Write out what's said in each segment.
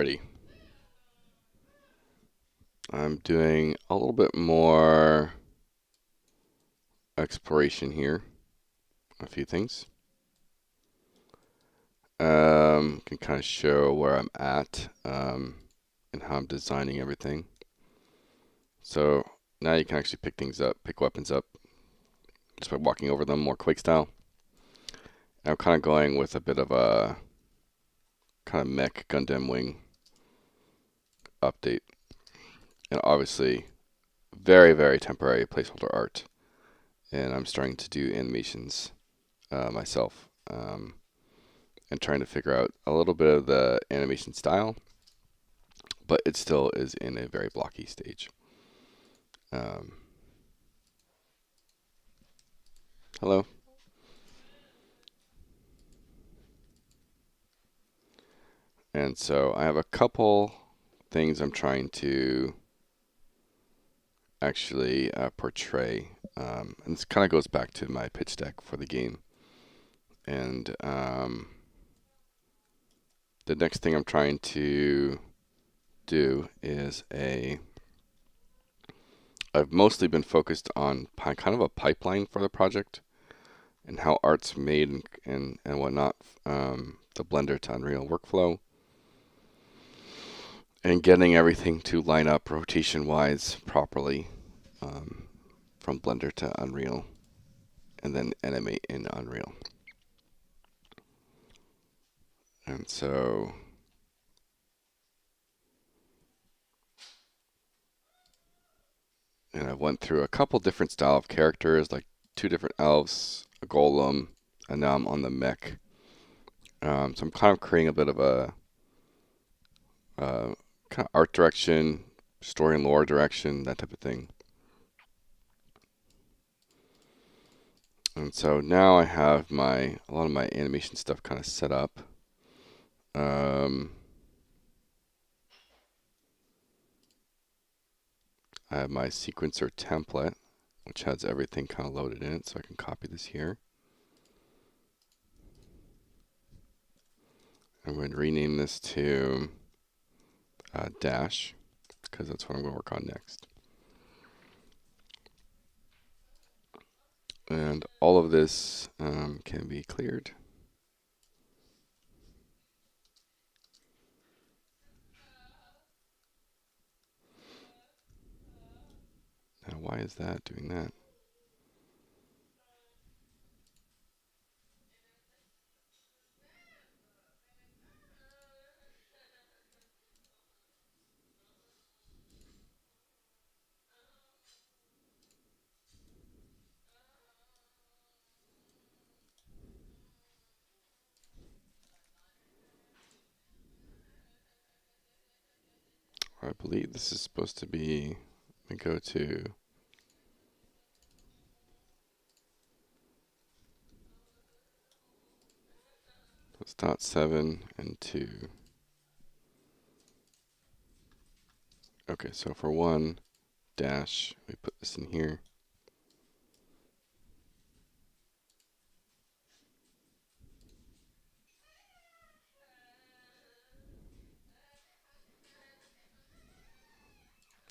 Alrighty. I'm doing a little bit more exploration here. A few things. Can kind of show where I'm at and how I'm designing everything. So now you can actually pick things up, pick weapons up, just by walking over them more Quake style. And I'm kind of going with a bit of a kind of mech Gundam Wing update. And obviously, very, very temporary placeholder art. And I'm starting to do animations myself and trying to figure out a little bit of the animation style, but it still is in a very blocky stage. Hello. And so I have a couple things I'm trying to actually portray. And this kind of goes back to my pitch deck for the game. And the next thing I'm trying to do is I've mostly been focused on kind of a pipeline for the project and how art's made and whatnot, the Blender to Unreal workflow, and getting everything to line up rotation-wise properly from Blender to Unreal, and then animate in Unreal. And so I went through a couple different style of characters, like 2 different elves, a golem, and now I'm on the mech. So I'm kind of creating a bit of a kind of art direction, story and lore direction, that type of thing. And so now I have a lot of my animation stuff kind of set up. I have my sequencer template, which has everything kind of loaded in it, so I can copy this here. I'm going to rename this to Dash, because that's what I'm going to work on next. And all of this can be cleared. Now, why is that doing that? I believe this is supposed to be, let me go to, it's .7 and 2. Okay, so for 1 dash, we put this in here.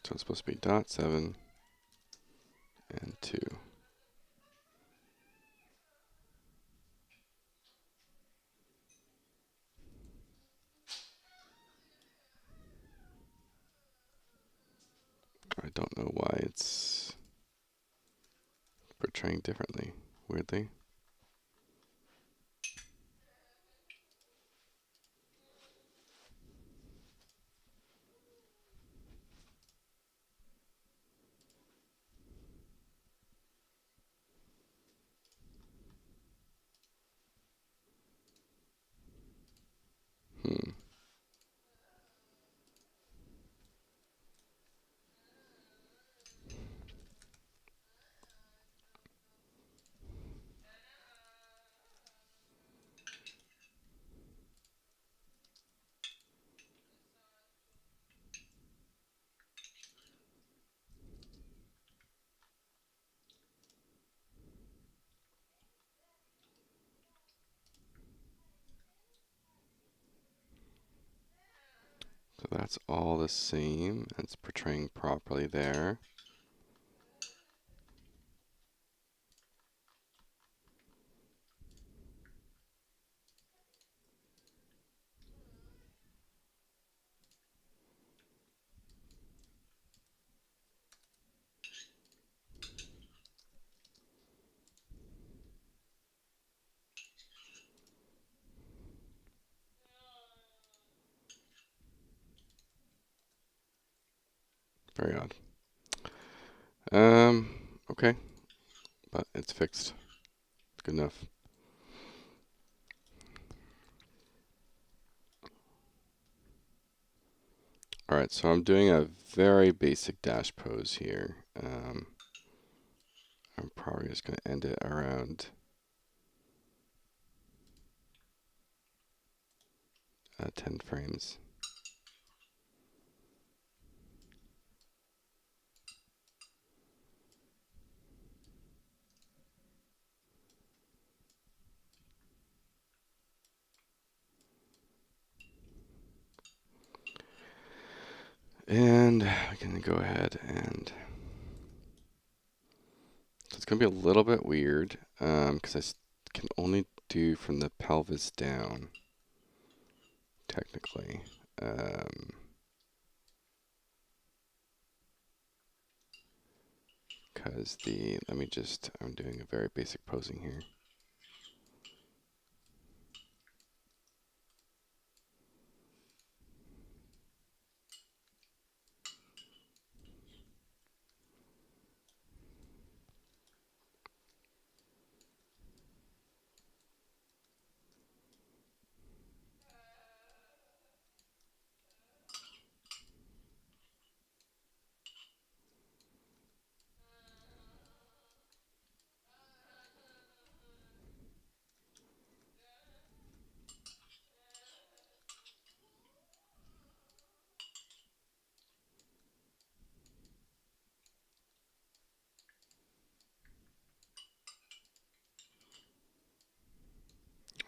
So it's supposed to be .7 and 2. I don't know why it's portraying differently, weirdly. So that's all the same. It's portraying properly there. Very odd. Okay, but it's fixed. Good enough. All right, so I'm doing a very basic dash pose here. I'm probably just going to end it around 10 frames. And we can go ahead and... So it's going to be a little bit weird because I can only do from the pelvis down, technically. Because I'm doing a very basic posing here.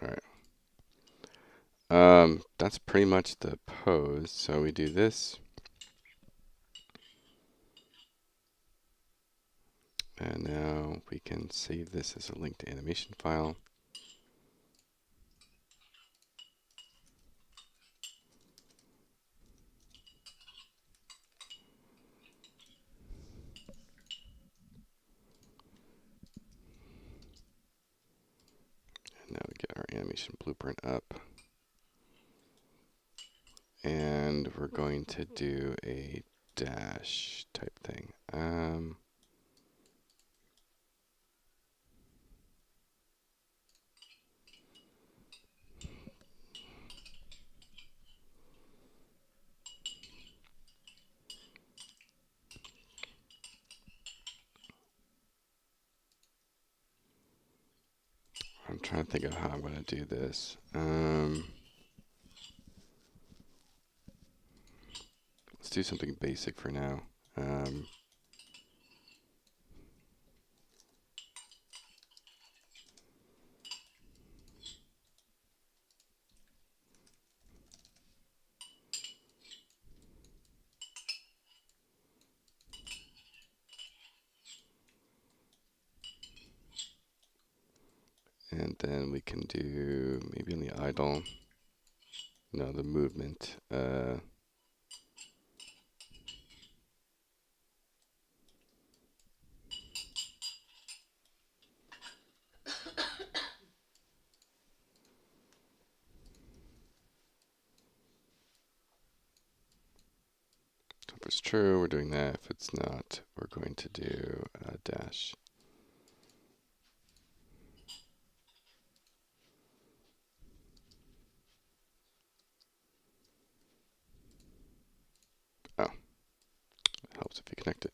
All right. That's pretty much the pose. So we do this. And now we can save this as a linked animation file. And now we get our animation blueprint up. And we're going to do a dash type thing. I'm trying to think of how I'm going to do this. Let's do something basic for now. And then we can do maybe on the idle, no, the movement. If it's true, we're doing that. If it's not, we're going to do a dash. Oh, it helps if you connect it.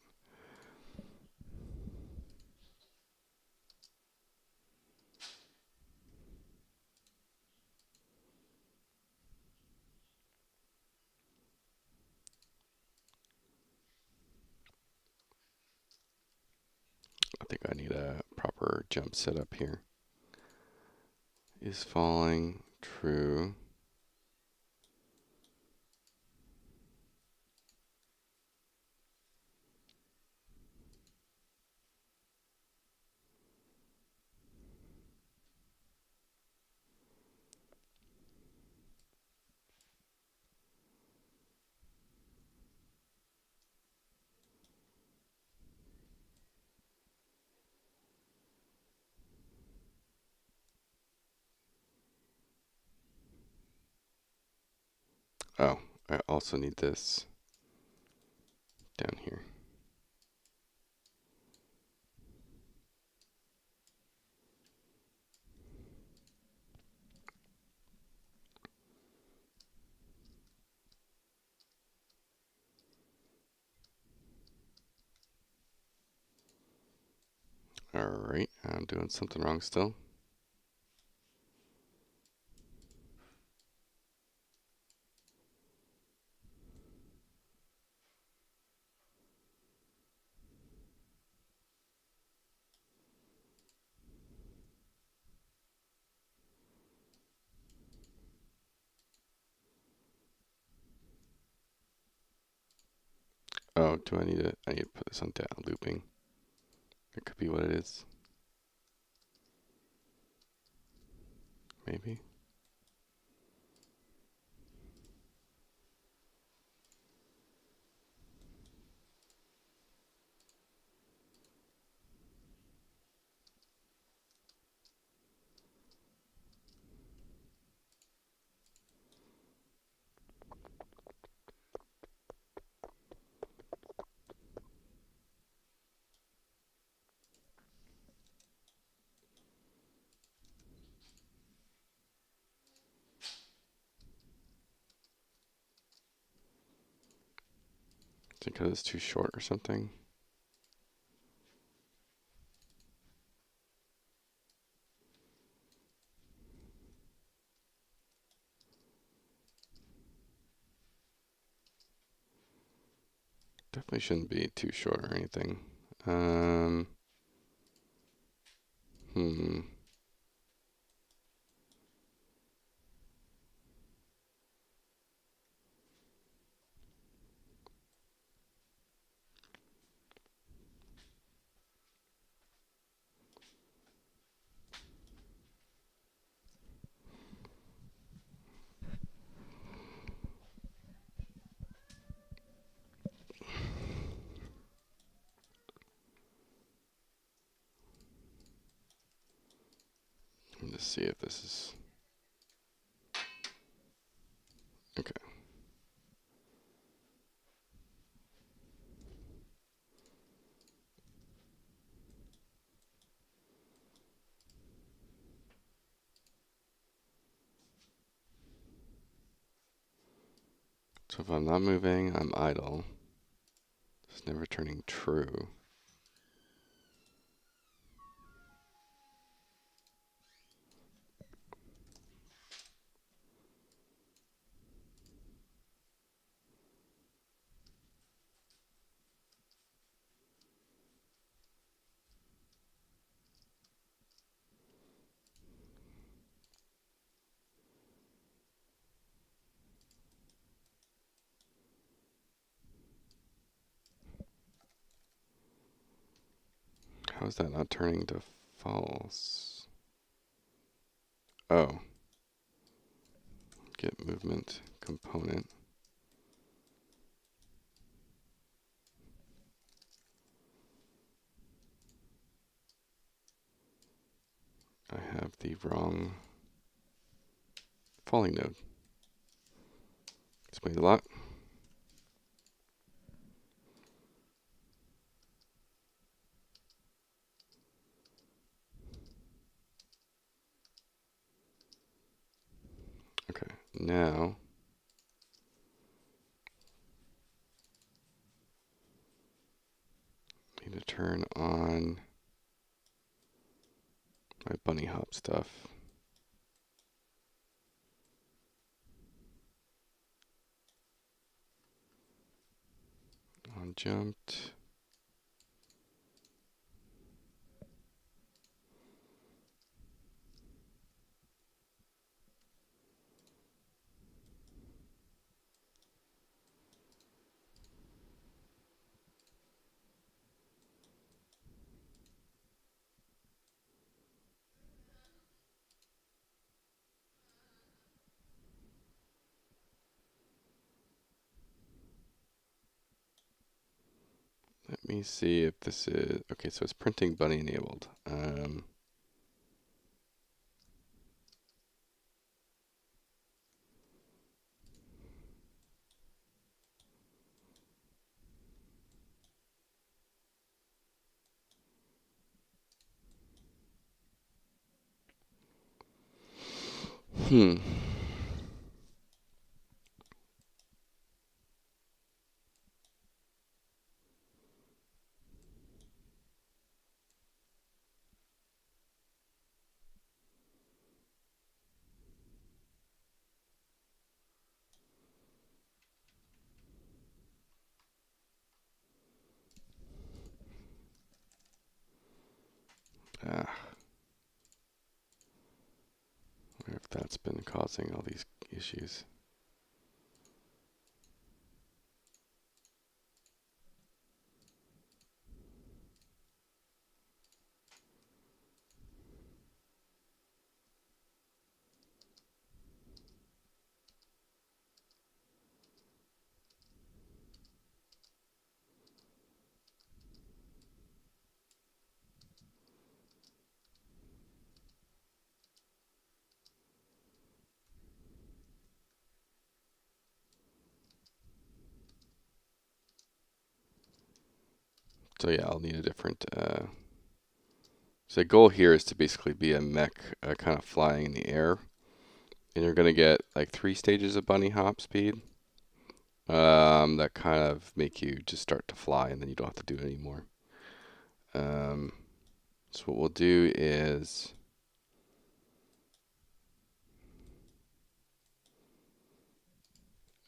I think I need a proper jump setup here. Is falling true. Oh, I also need this down here. Alright, I'm doing something wrong still. Oh, do I need to, I need to put this on down looping. That could be what it is. Maybe. Is it because it's too short or something? Definitely shouldn't be too short or anything. Hmm. Let's see if this is okay. So if I'm not moving, I'm idle. It's never turning true. How is that not turning to false? Oh. Get movement component. I have the wrong falling node. Explains a lot. Okay, now I need to turn on my bunny hop stuff. On jumped. Let me see if this is okay. So it's printing bunny enabled. Hmm. Ah, wonder if that's been causing all these issues. So yeah, I'll need a different. So the goal here is to basically be a mech, kind of flying in the air, and you're gonna get like 3 stages of bunny hop speed. That kind of make you just start to fly, and then you don't have to do it anymore. Um, so what we'll do is,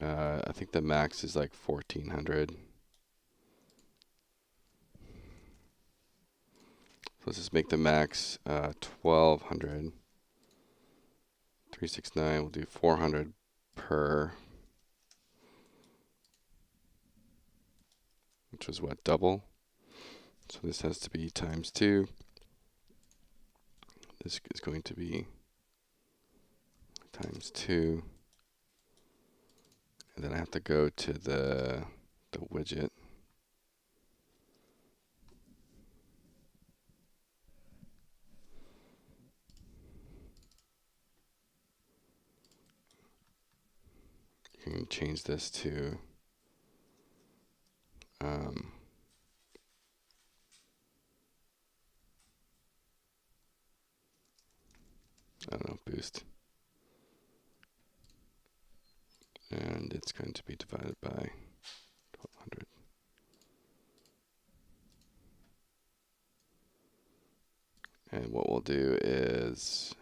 I think the max is like 1400. So let's just make the max 1200. 369. We'll do 400 per, which was what, double? So this has to be times 2. This is going to be times 2. And then I have to go to the widget. You can change this to I don't know, boost. And it's going to be divided by 1200. And what we'll do is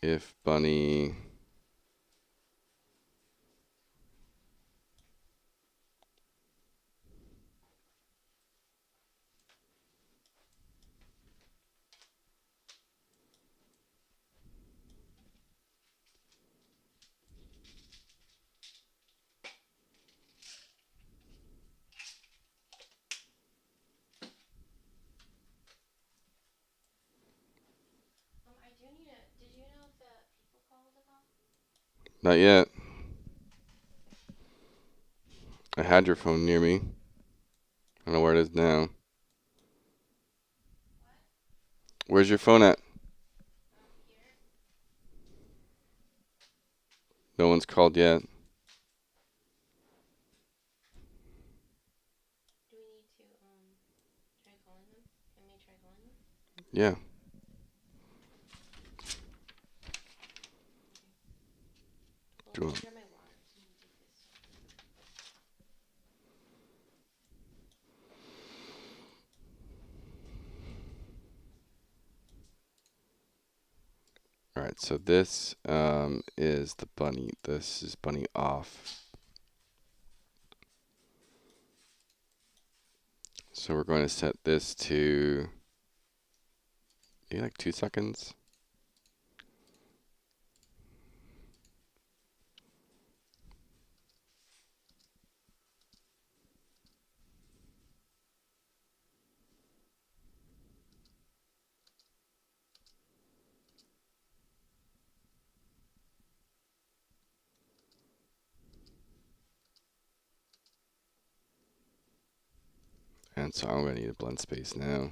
if bunny not yet. I had your phone near me. I don't know where it is now. Where's your phone at? No one's called yet. Yeah. Do you want- All right, so this is the bunny. This is bunny off. So we're going to set this to maybe like 2 seconds. And so I'm going to need a blend space now.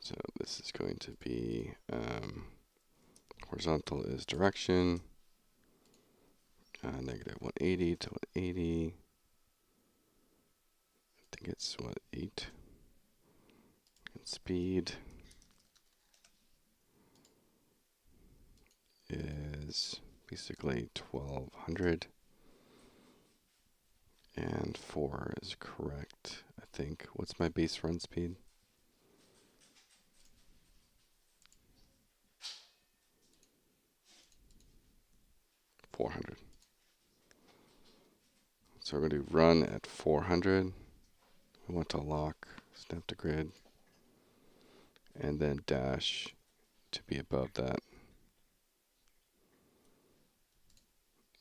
So this is going to be horizontal is direction, negative 180 to 180. I think it's what, 8. And speed is basically 1200. And 4 is correct, I think. What's my base run speed? 400. So we're going to run at 400. We want to lock, snap to grid, and then dash to be above that.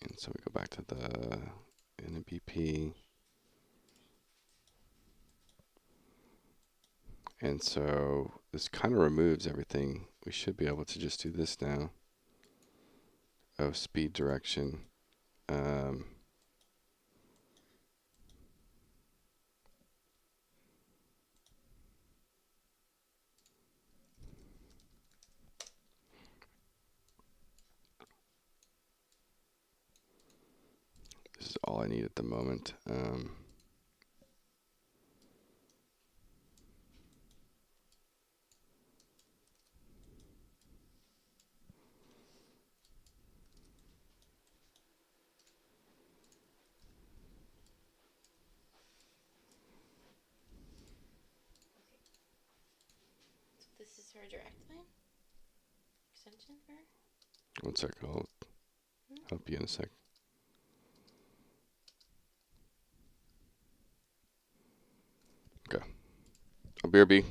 And so we go back to the NBP. And so this kind of removes everything. We should be able to just do this now. Oh, speed direction. This is all I need at the moment. This is her direct line? Extension for her? 1 sec, I'll help you in a sec. Okay. BRB.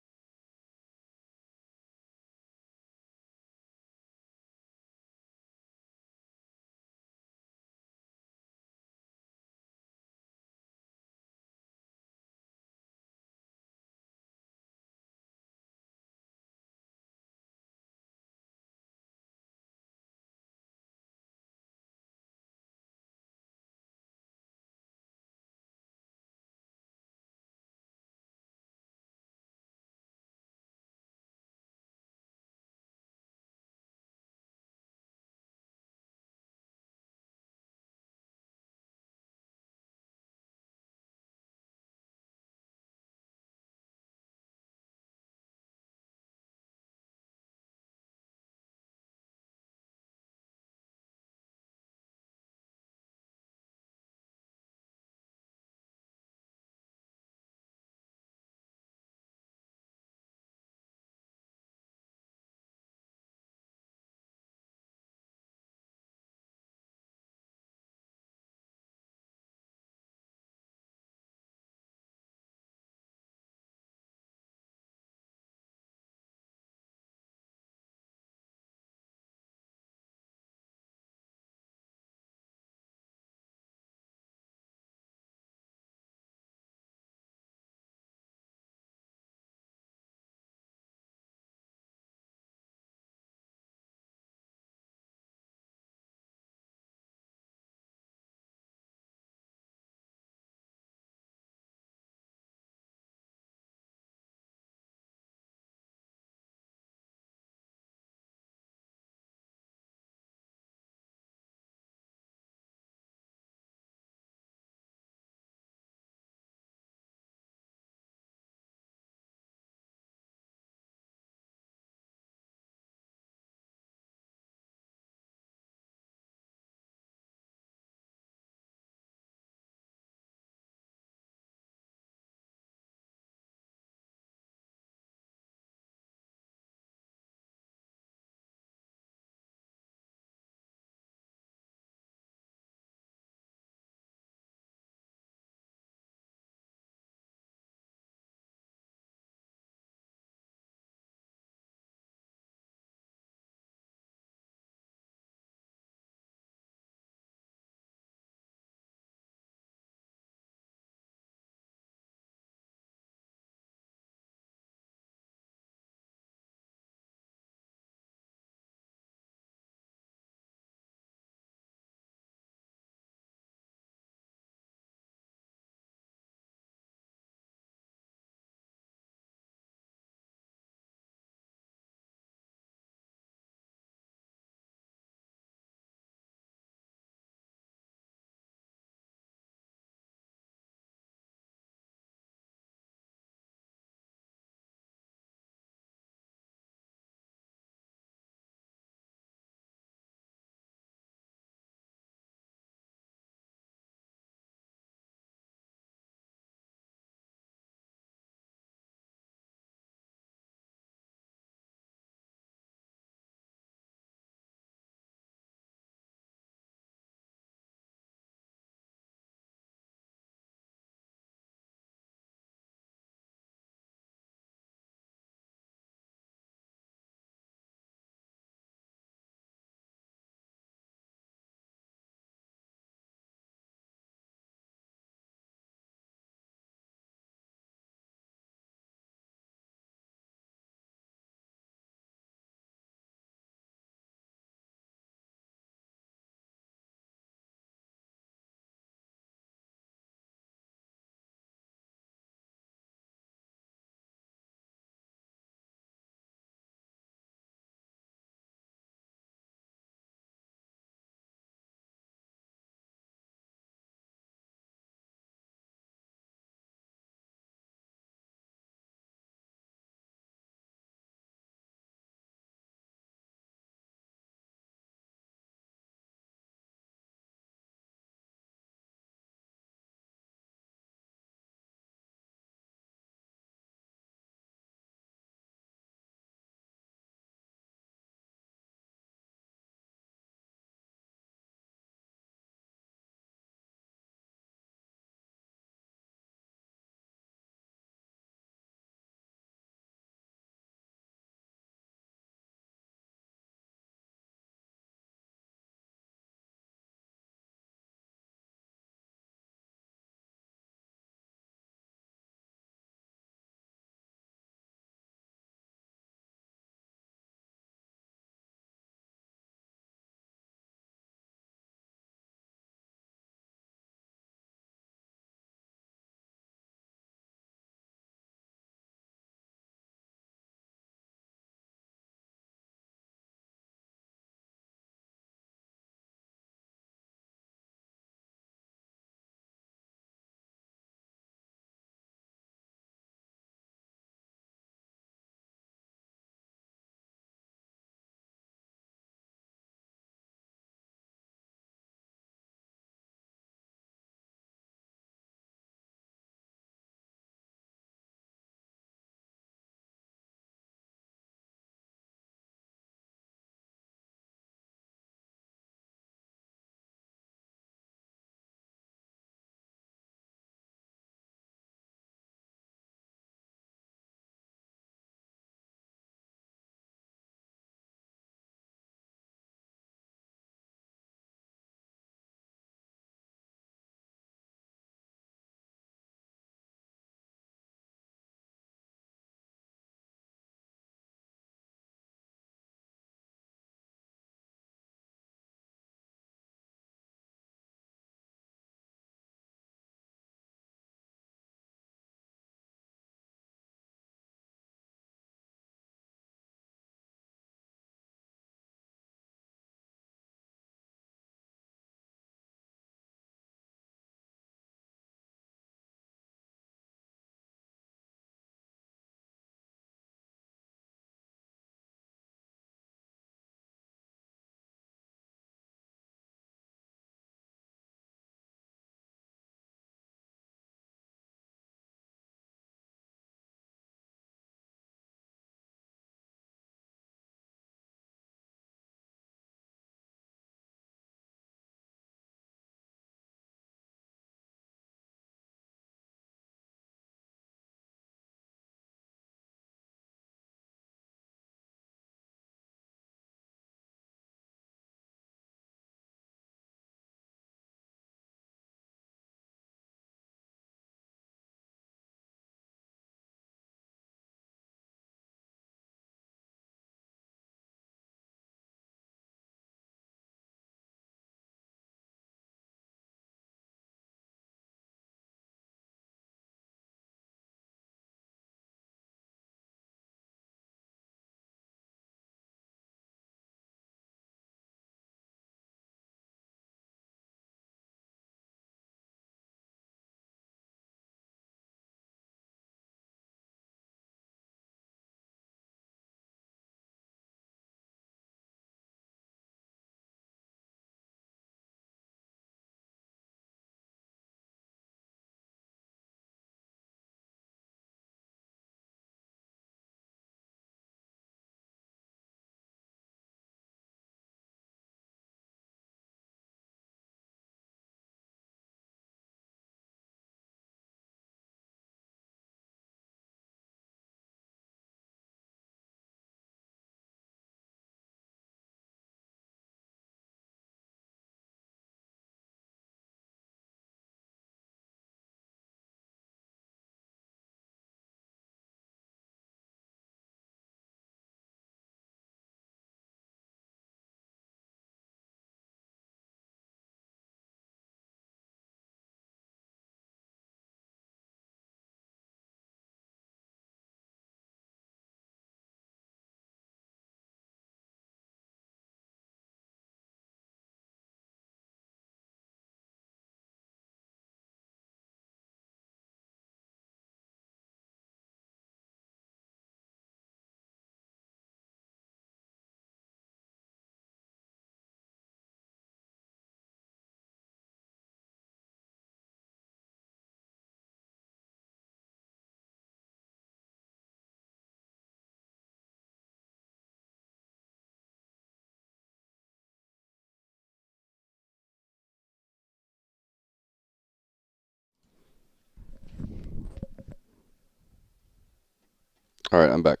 All right, I'm back.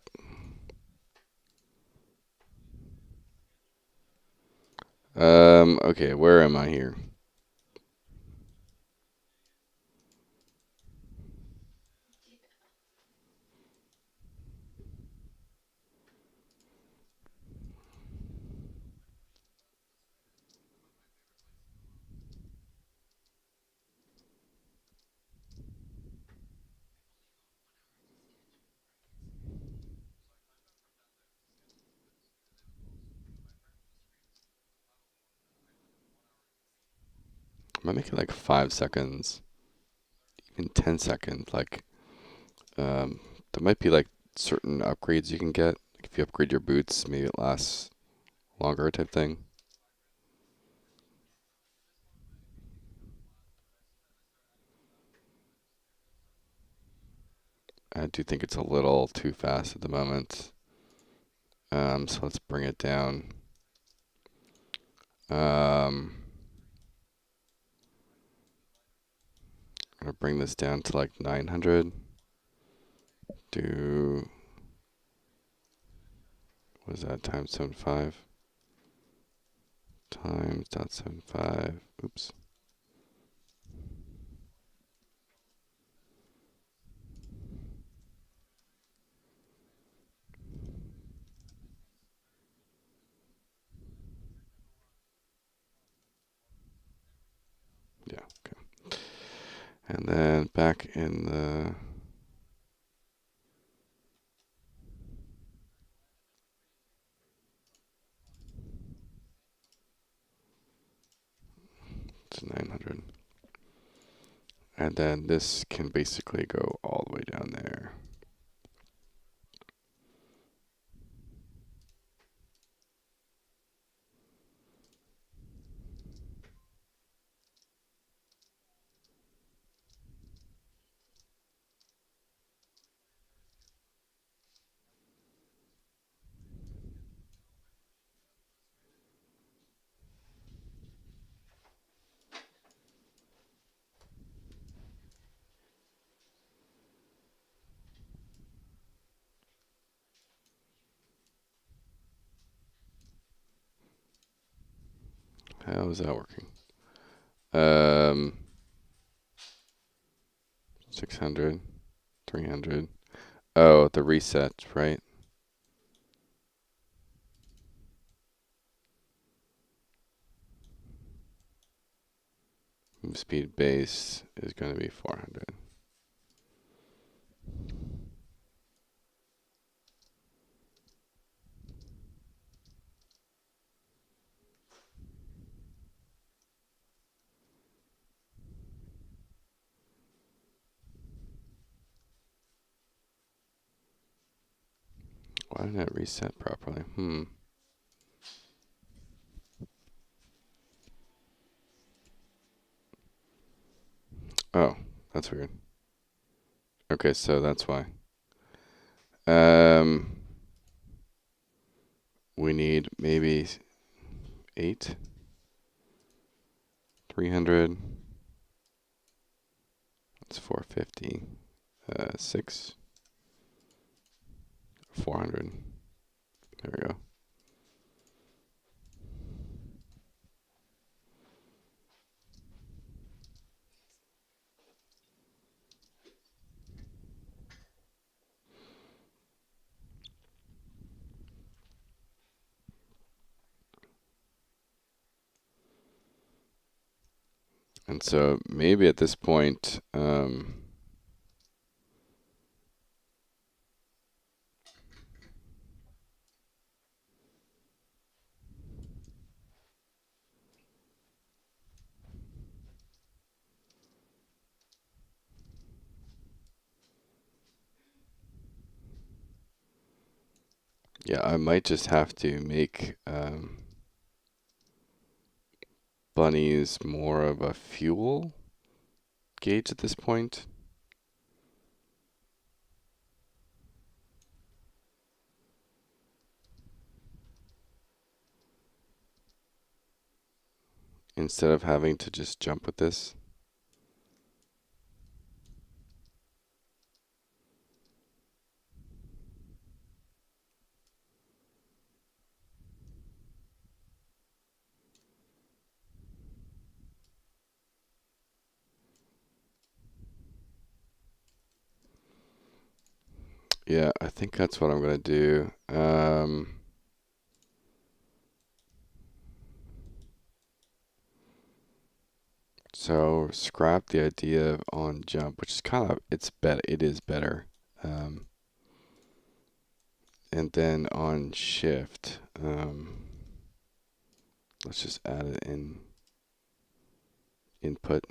Okay, where am I here? I'm gonna make it like 5 seconds, even 10 seconds. Like, um, there might be like certain upgrades you can get. Like if you upgrade your boots, maybe it lasts longer type thing. I do think it's a little too fast at the moment. So let's bring it down. I'm gonna bring this down to like 900. Do, what is that, times 75? Times .75. Oops. Yeah, okay. And then back in the to 900. And then this can basically go all the way down there. How is that working? 600, 300. Oh, the reset, right? Move speed base is going to be 400. Why didn't it reset properly? Oh, that's weird. Okay, so that's why. Um, we need maybe 8, 300. That's 450. 6, 400. There we go. And so maybe at this point, yeah, I might just have to make bunnies more of a fuel gauge at this point. Instead of having to just jump with this. Yeah, I think that's what I'm gonna do. So scrap the idea of on jump, which is kind of it is better. Um, and then on shift, let's just add it in input.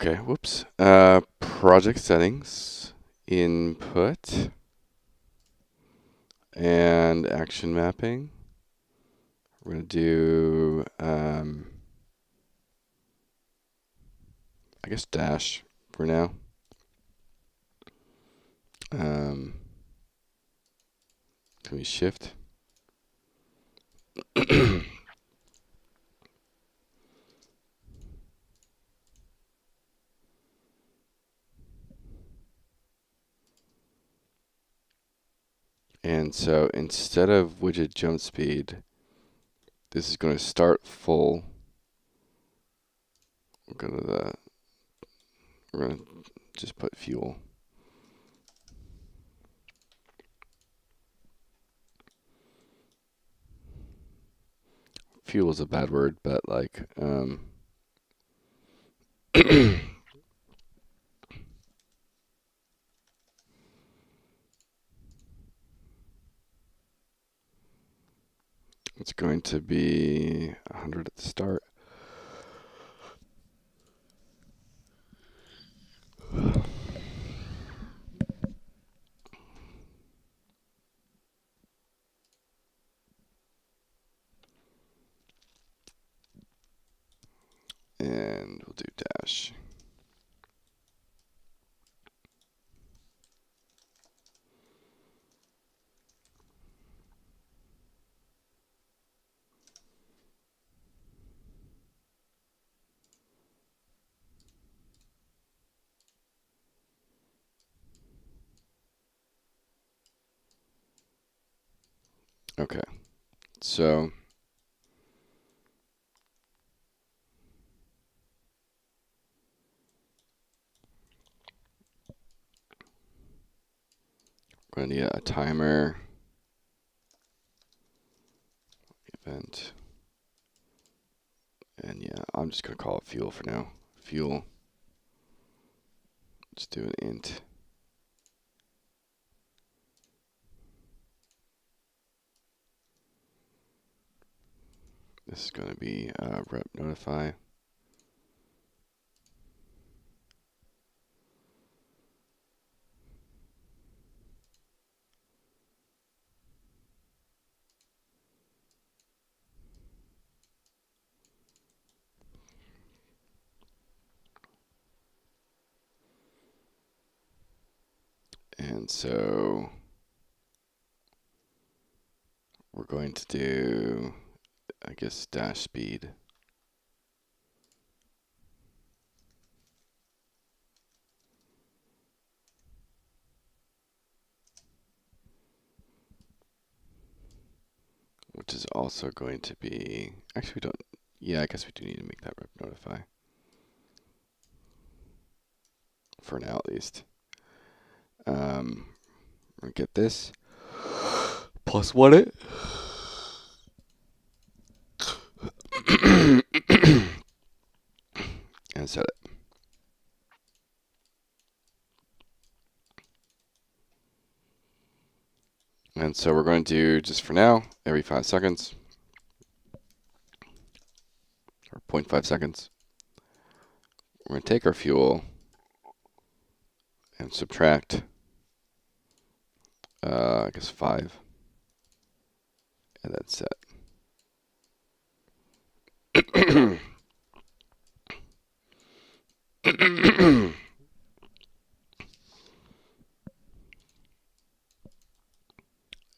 Okay, whoops. Project settings, input, and action mapping. We're gonna do, I guess dash for now. Um, can we shift? And so instead of widget jump speed, this is going to start full. We're going to just put fuel. Fuel is a bad word, but like, it's going to be 100 at the start. And we'll do dash. Okay, so we're going to need a timer event. And yeah, I'm just going to call it fuel for now. Fuel. Let's do an int. This is going to be rep notify. And so we're going to do, I guess, dash speed. Which is also going to be, actually we don't, yeah, I guess we do need to make that rep notify. For now at least. We're gonna get this. Plus one it. And set it. And so we're going to do, just for now, every 5 seconds, or 0.5 seconds, we're going to take our fuel and subtract, I guess 5, and that's set.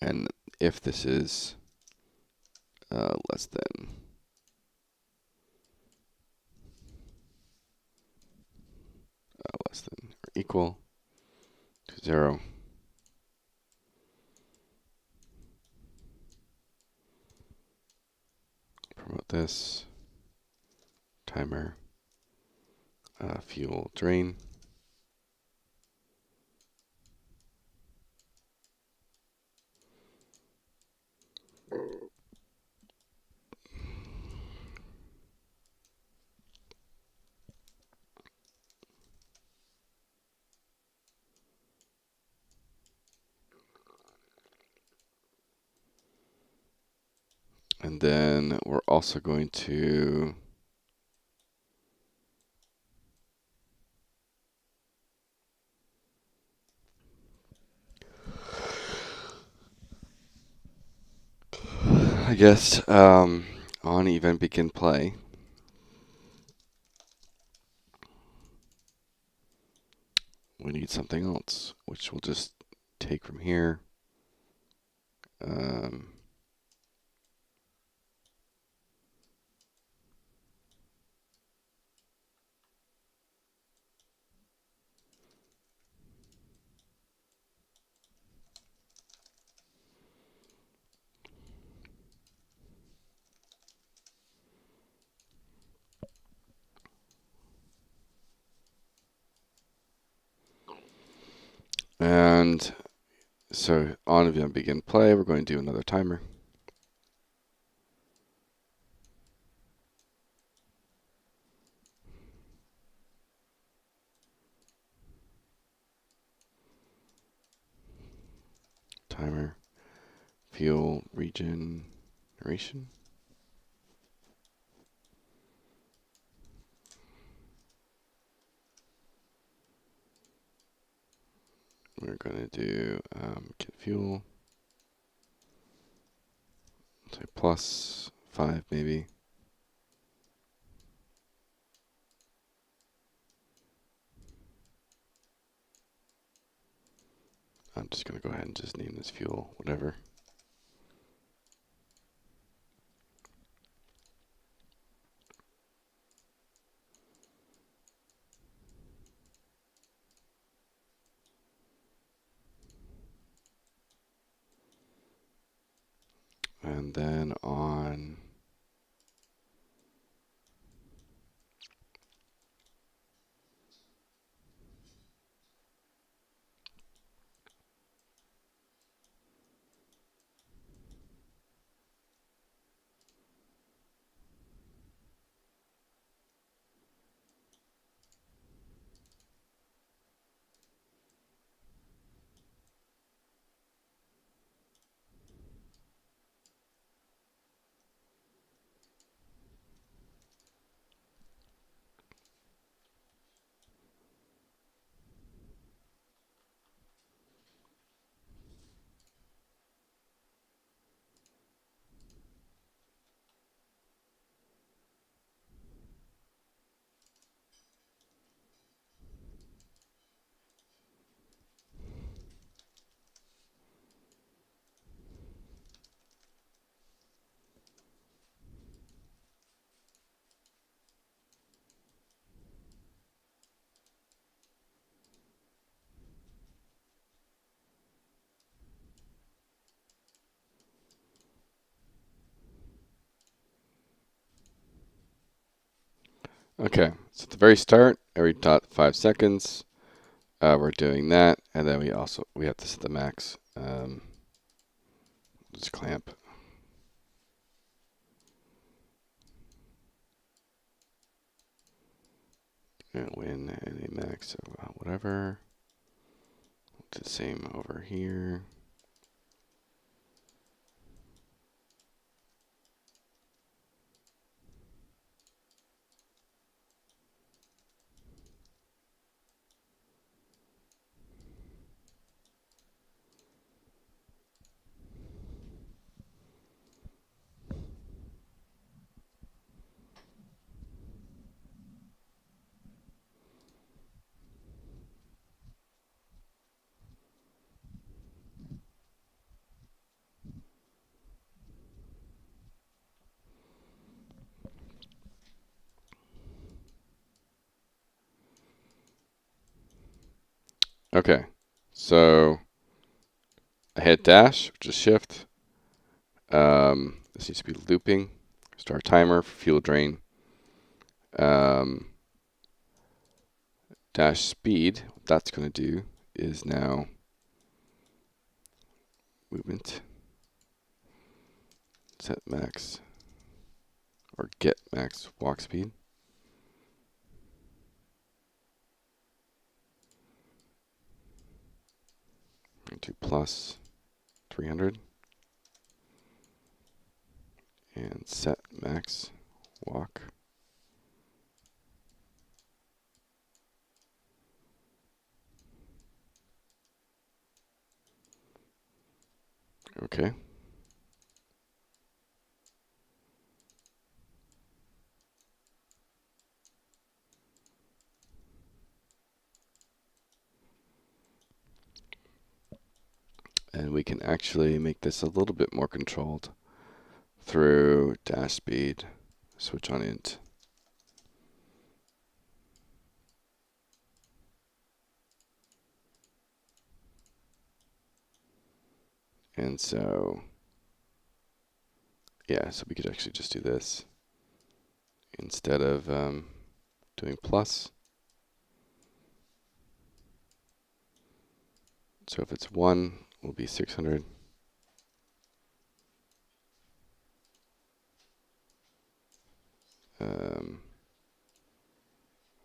And if this is less than or equal to 0, promote this timer, fuel drain. And then we're also going to I guess on event begin play, we need something else, which we'll just take from here. Um, and so on event begin play, we're going to do another timer. Timer, fuel regeneration. We're going to do get fuel, say plus 5 maybe. I'm just going to go ahead and just name this fuel, whatever. And then on okay, so at the very start, every 5 seconds, we're doing that, and then we have to set the max. Just clamp. And win and a max of whatever. It's the same over here. Okay, so I hit dash, which is shift. This needs to be looping. Start timer for fuel drain. Um, dash speed, what that's going to do is now movement set max or get max walk speed. To plus 300 and set max walk. Okay. And we can actually make this a little bit more controlled through dash speed, switch on int. And so, yeah, so we could actually just do this instead of doing plus. So if it's 1, it will be 600.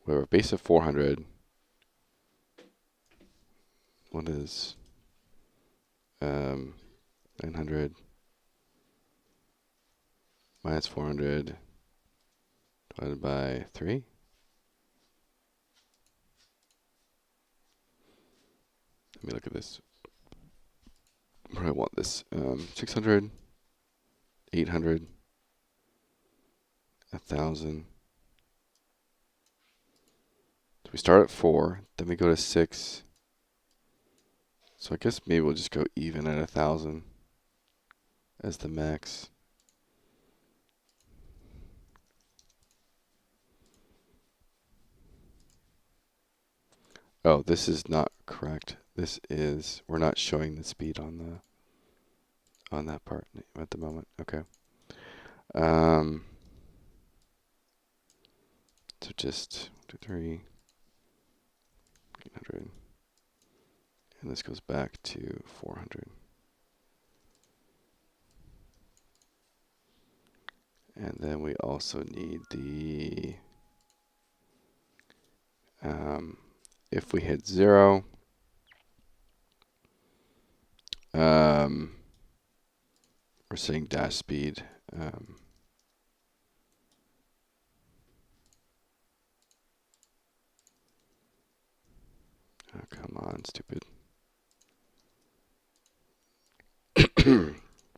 We have a base of 400. What is 900 minus 400 divided by 3? Let me look at this. Where do I want this? 600, 800, 1,000. So we start at 4, then we go to 6. So I guess maybe we'll just go even at 1,000 as the max. Oh, this is not correct. This is, we're not showing the speed on that part at the moment. Okay. So just 1, 2, 3, 800, and this goes back to 400. And then we also need the, if we hit 0, we're setting dash speed. Oh, come on, stupid.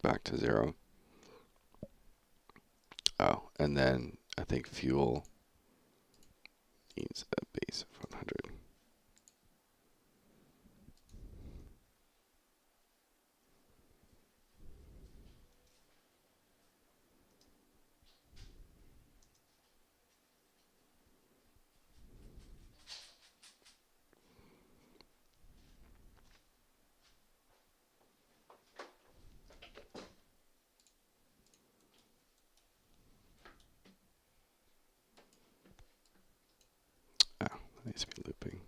Back to 0. Oh, and then I think fuel needs a base of 100. Oh, that needs to be looping.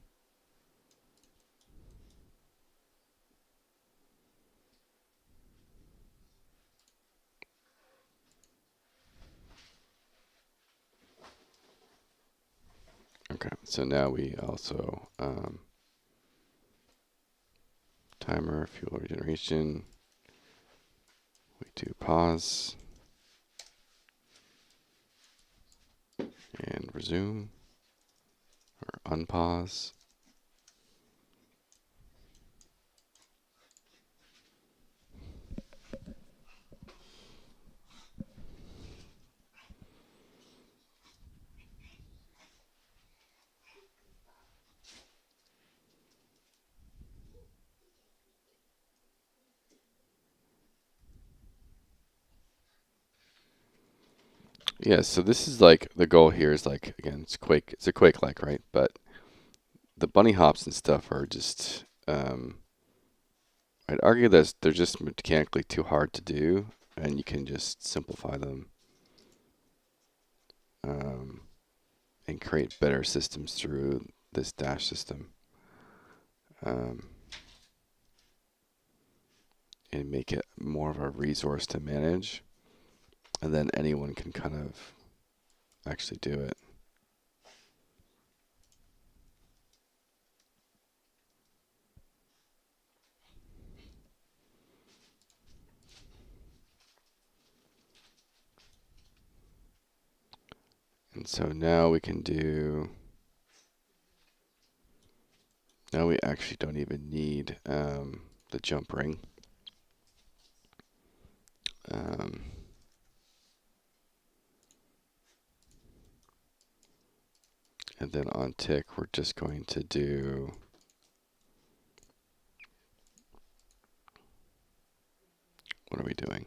Okay, so now we also timer, fuel regeneration. We do pause and resume or unpause. Yeah, so this is like the goal here is like, again, it's a Quake-like, right? But the bunny hops and stuff are just, I'd argue that they're just mechanically too hard to do, and you can just simplify them and create better systems through this dash system. And make it more of a resource to manage, and then anyone can kind of actually do it. And so now we can do, now we actually don't even need the jump ring. And then on tick, we're just going to do what are we doing?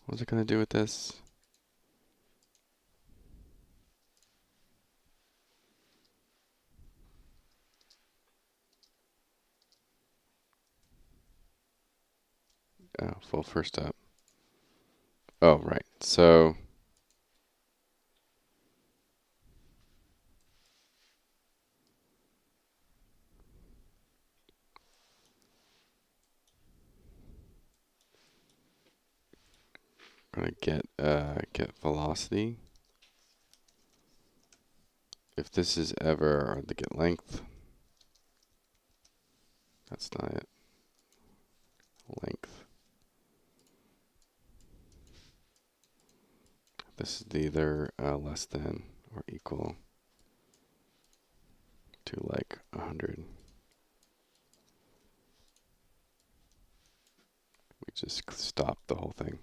What's it going to do with this? Oh, well, first up. Oh, right. So I'm going to get velocity. If this is ever, or the get length, that's not it. Length. This is either less than or equal to like 100. We just stop the whole thing.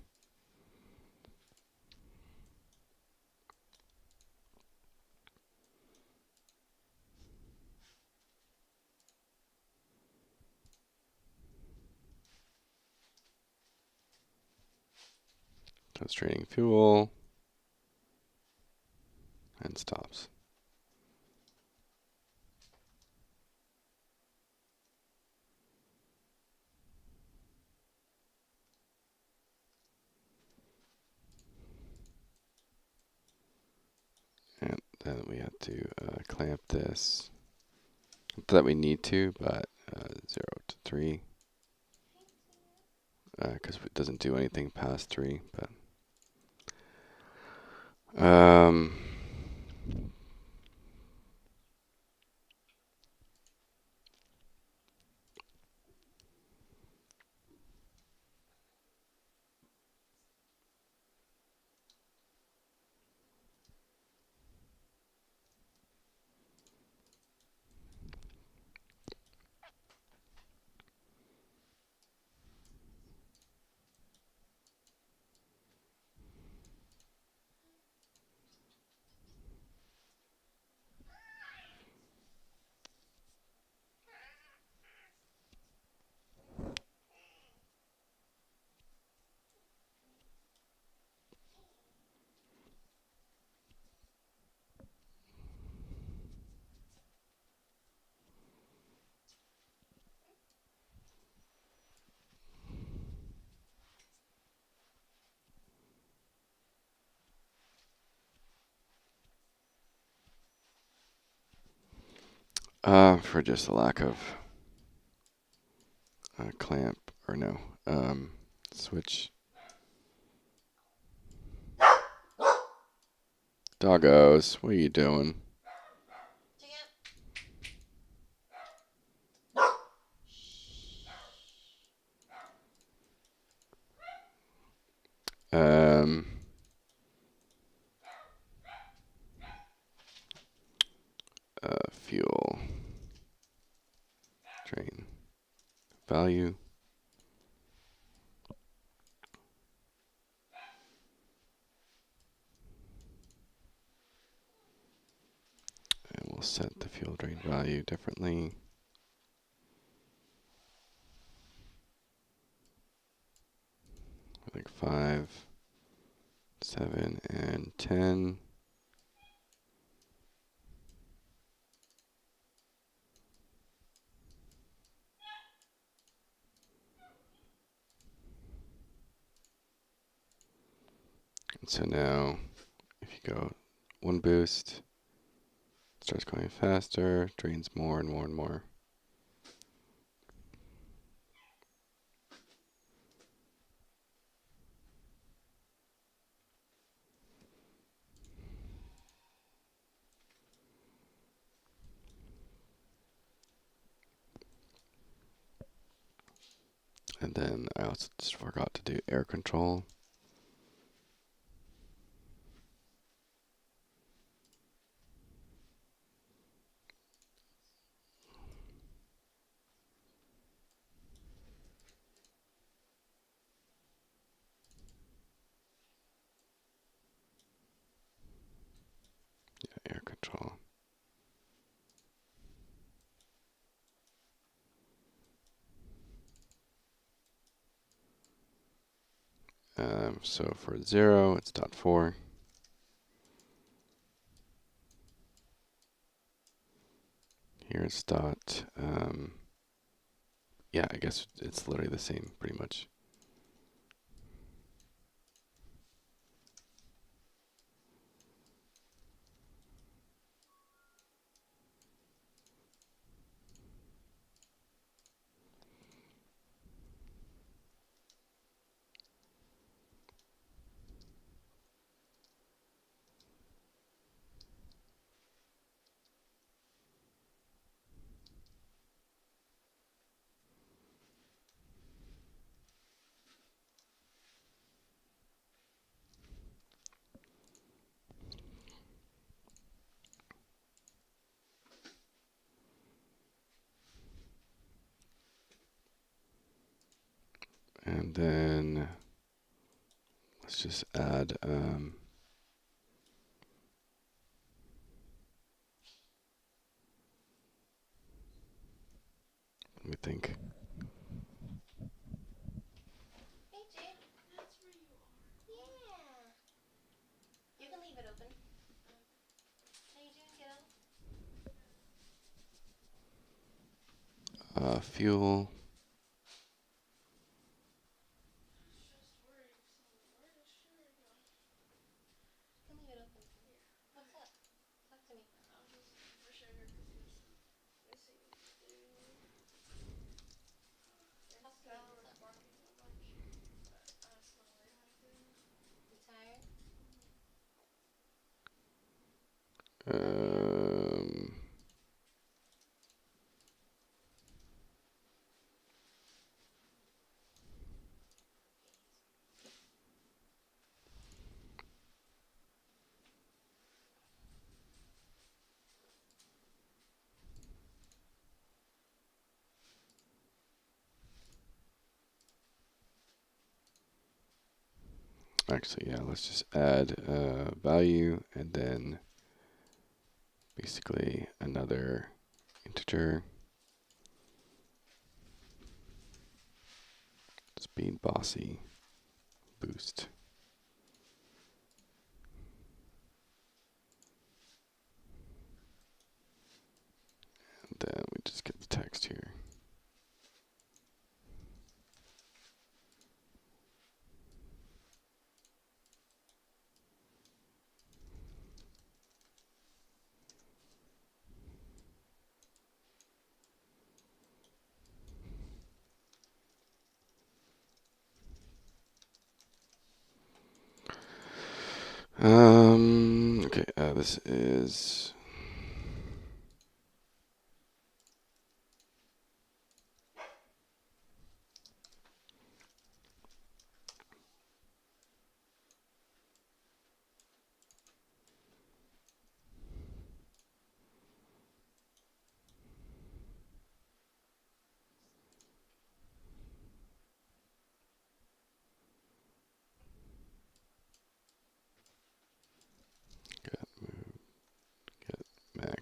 Constraining fuel and stops. And then we have to clamp this. Not that we need to, but 0 to 3. Because it doesn't do anything past 3. But for just a lack of clamp, or no, switch. Doggos, what are you doing? Fuel. value. And we'll set the fuel drain value differently. Like 5, 7, and 10. And so now, if you go 1 boost, it starts going faster, drains more and more and more. And then I also just forgot to do air control. Yeah, air control. So for 0, it's .4. Here it's dot. Yeah, I guess it's literally the same, pretty much. And then let's just add let me think. Hey, Jade. That's where you are. Yeah. You can leave it open. How you doing, kiddo? Fuel. You can leave it open. Yeah. What's up? Talk to me. I'm just looking for sugar because he's missing the thing. Talk to me. What's up? Barking so much. But that's not really happening. You tired? Um, Actually, yeah, let's just add value and then basically another integer. Speed bossy boost. And then we just get the text here. Okay, this is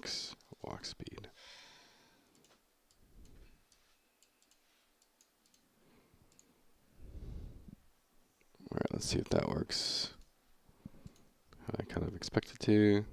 max walk speed. All right, let's see if that works how I kind of expect it to.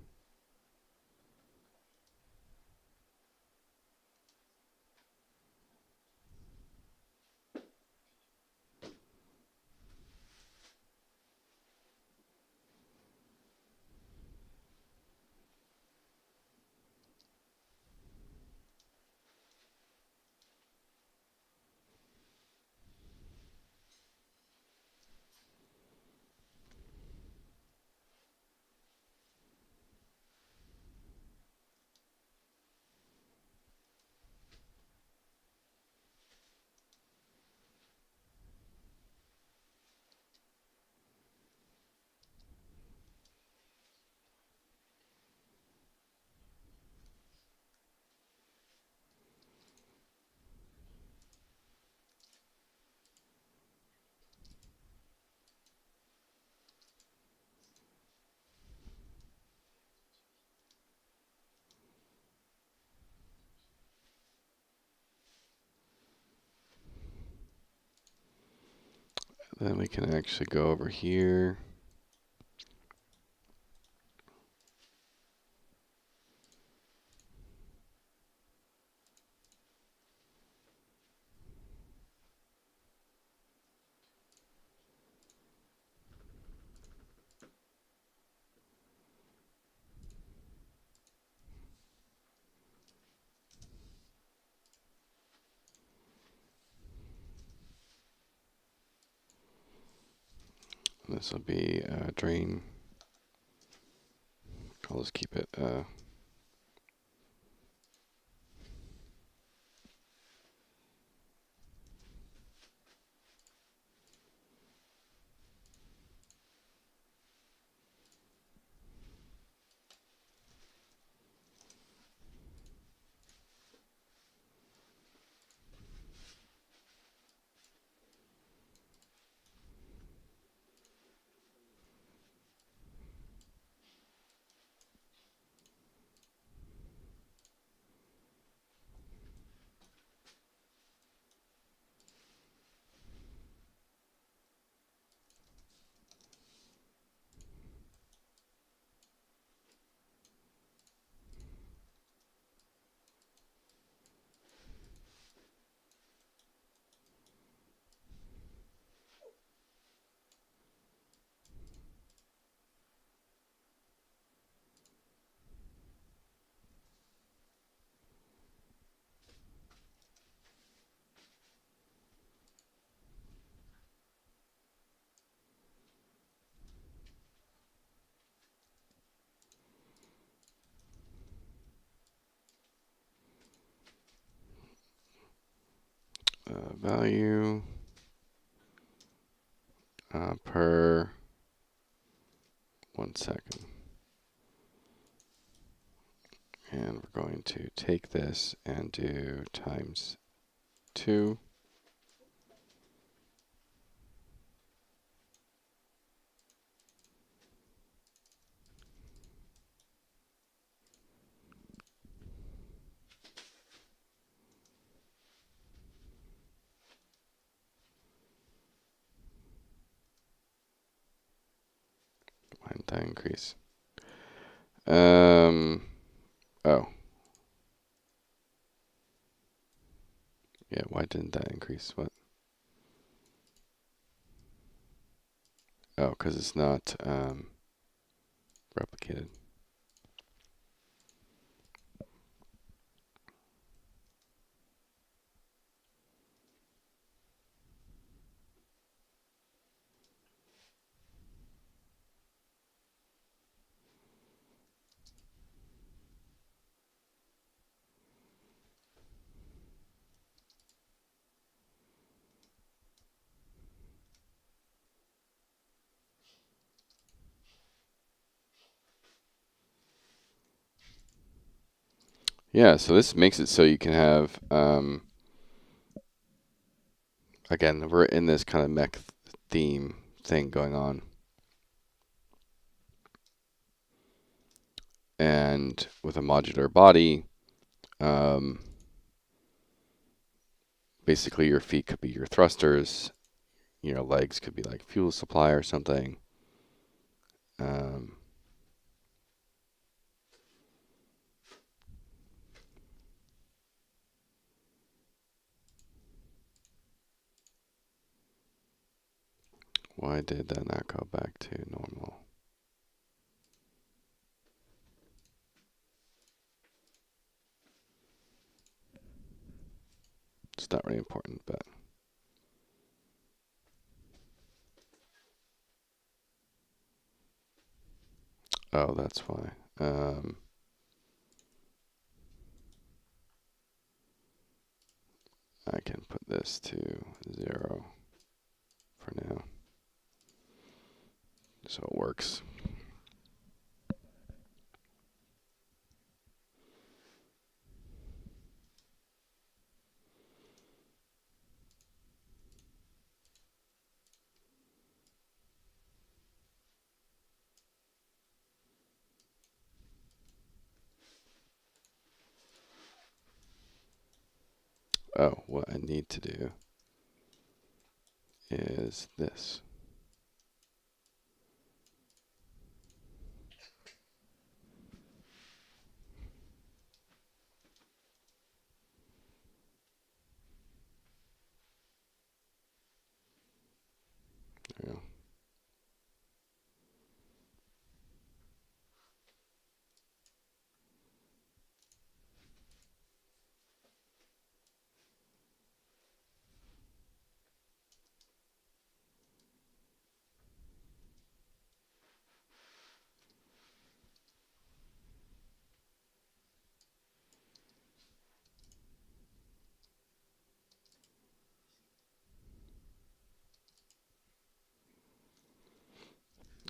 Then we can actually go over here. This will be drain. I'll just keep it value per 1 second. And we're going to take this and do times 2. Why didn't that increase? Oh. Yeah, why didn't that increase? What? Oh, because it's not replicated. Yeah, so this makes it so you can have, again, we're in this kind of mech theme thing going on. And with a modular body, basically your feet could be your thrusters, your legs could be like fuel supply or something. Um, why did that not go back to normal? It's not really important, but oh, that's why. I can put this to 0 for now, so it works. Oh, what I need to do is this. There we go.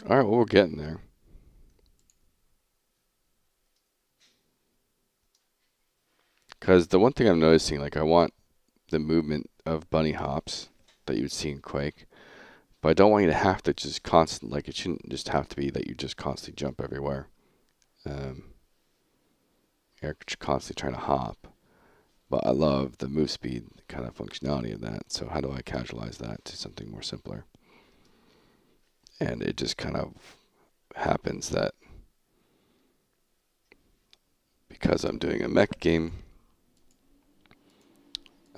All right, well, we're getting there. Because the one thing I'm noticing, like I want the movement of bunny hops that you would see in Quake, but I don't want you to have to just like it shouldn't just have to be that you just constantly jump everywhere. You're constantly trying to hop. But I love the move speed kind of functionality of that. So how do I casualize that to something more simpler? And it just kind of happens that because I'm doing a mech game,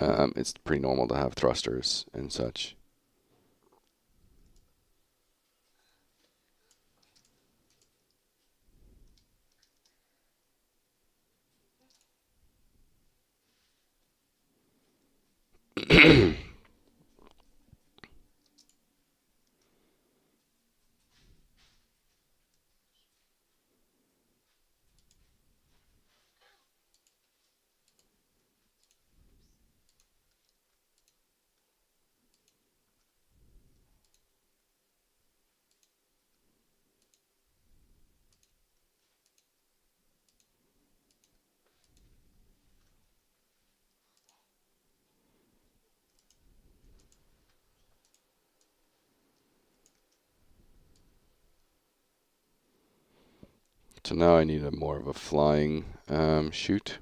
it's pretty normal to have thrusters and such. So now I need a more of a flying shoot.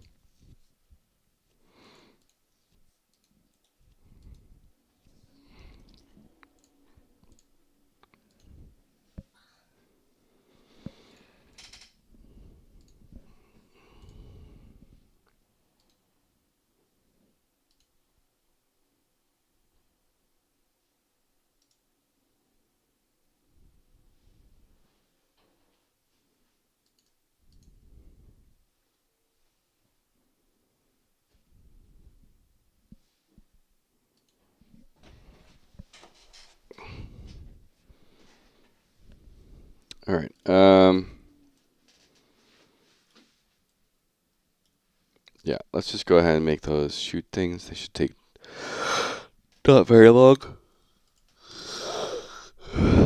All right. Yeah, let's just go ahead and make those shoot things. They should take not very long.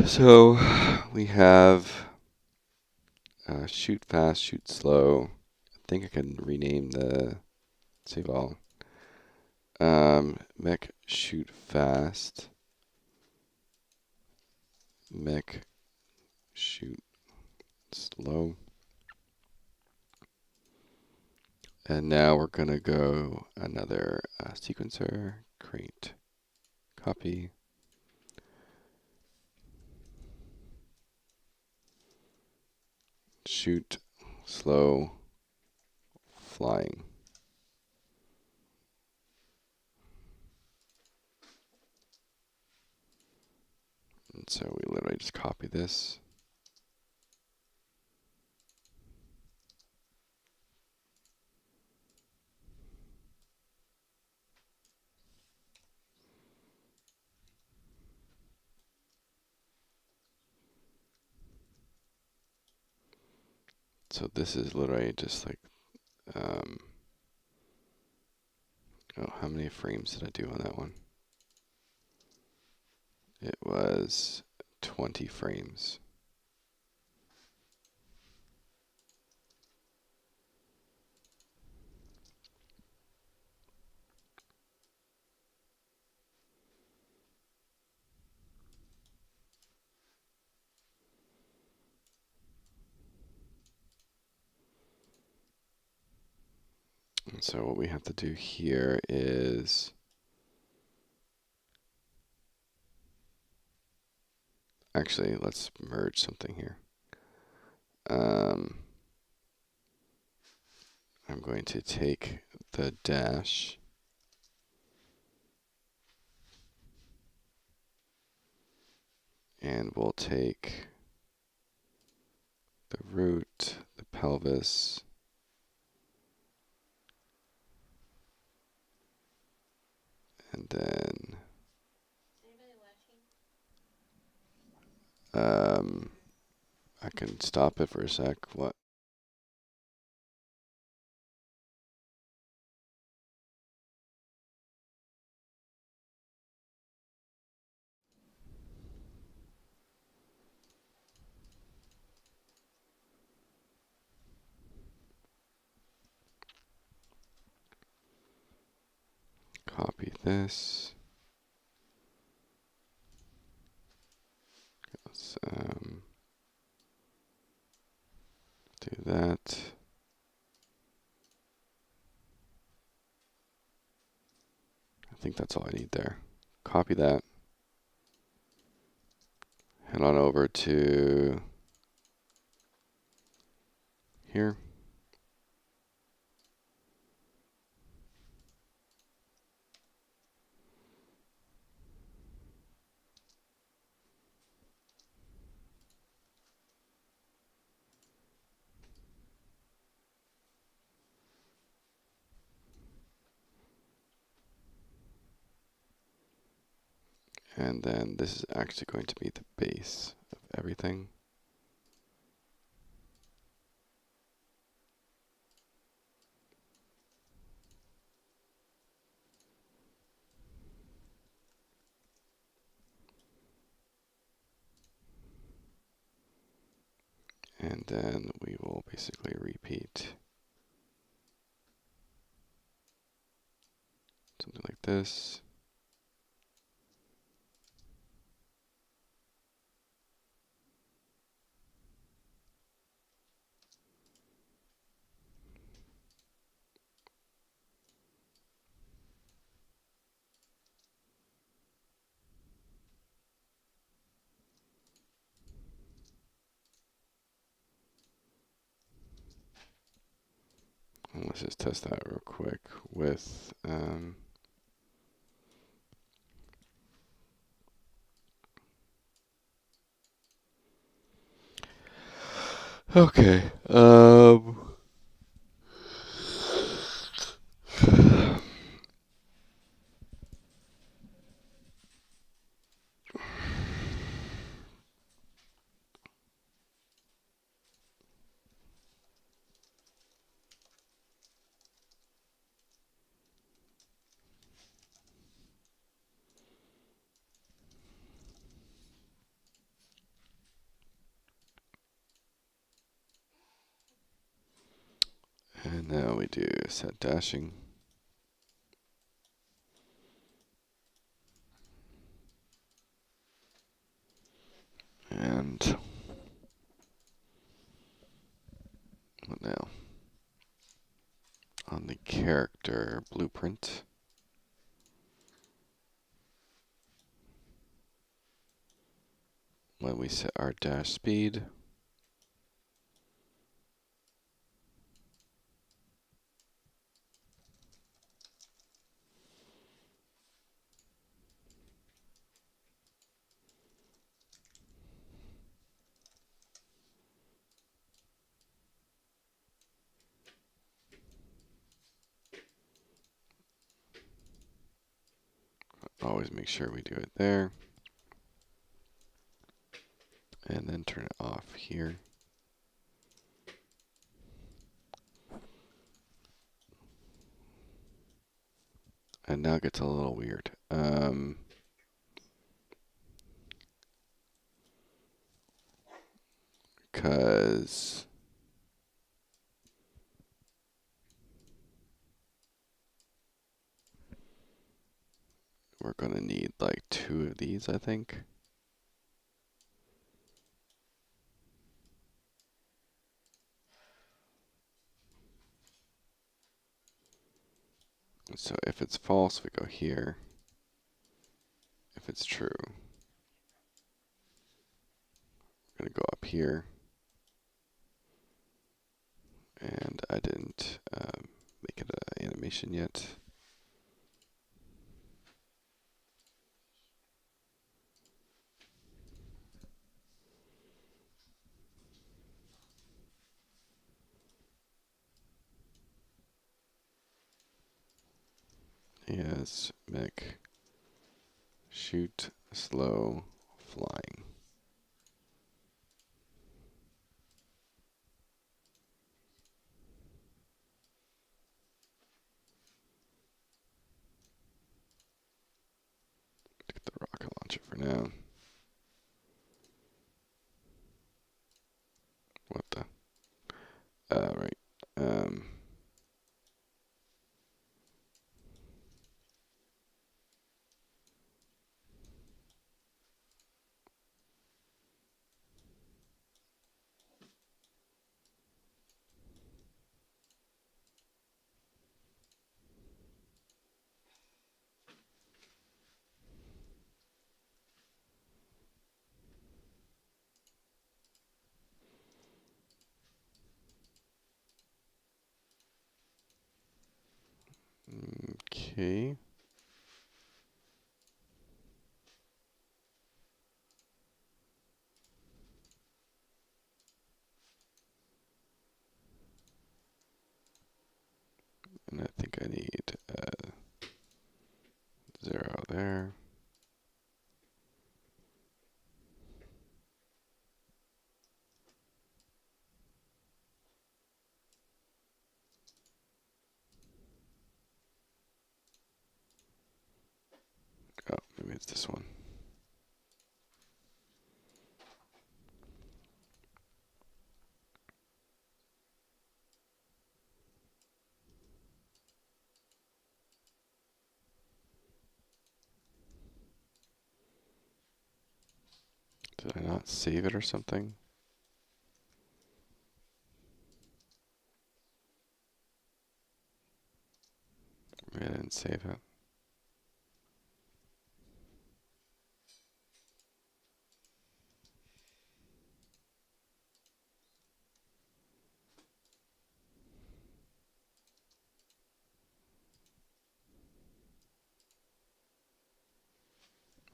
So we have shoot fast, shoot slow. I think I can rename the save all. Mech shoot fast. Mech shoot slow. And now we're going to go another sequencer, create, copy. Shoot, slow, flying. And so we literally just copy this. So this is literally just like, oh, how many frames did I do on that one? It was 20 frames. And so what we have to do here is actually, let's merge something here. I'm going to take the dash and we'll take the root, the pelvis, and then I can stop it for a sec. What? Copy this. Let's do that. I think that's all I need there. Copy that. Head on over to here. And then this is actually going to be the base of everything. And then we will basically repeat something like this. And let's just test that real quick with okay. And now we do set dashing. And what now? On character blueprint. When we set our dash speed, always make sure we do it there. And then turn it off here. And now it gets a little weird. Because we're going to need like 2 of these, I think. So if it's false, we go here. If it's true, we're going to go up here. And I didn't make it an animation yet. Yes, mech, shoot, slow, flying. Get the rocket launcher for now. What the? Right. Okay. And I think I need 0 there. Oh, maybe it's this one. Did I not save it or something? Maybe I didn't save it.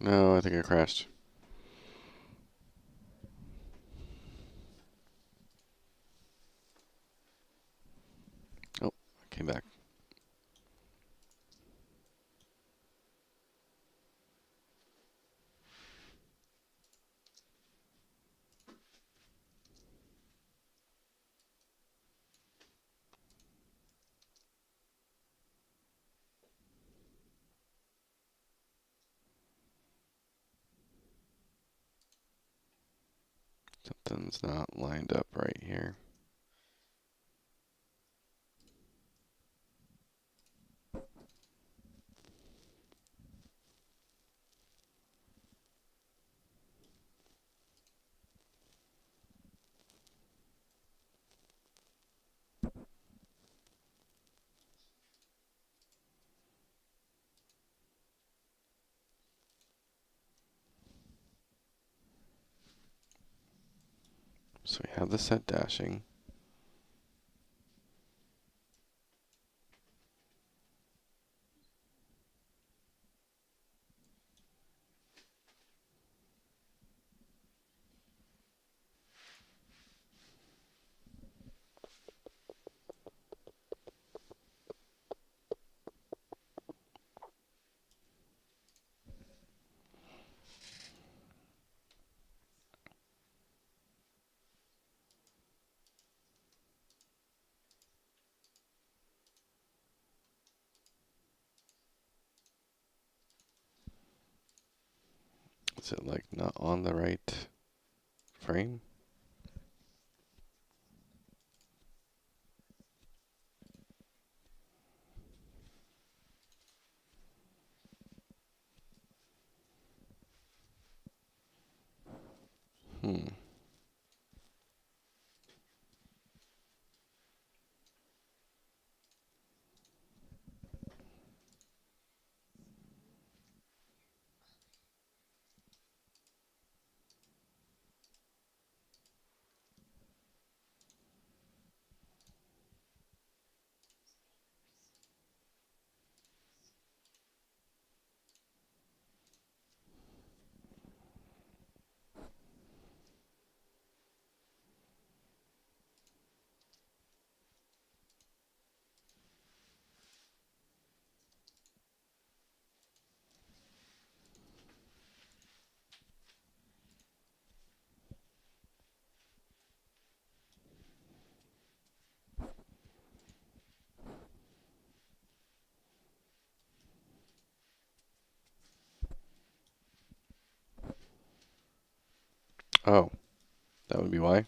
No, I think I crashed. Oh, I came back. Something's not lined up right here. So we have the set dashing. Is it like not on the right frame? Hmm. Oh, that would be why.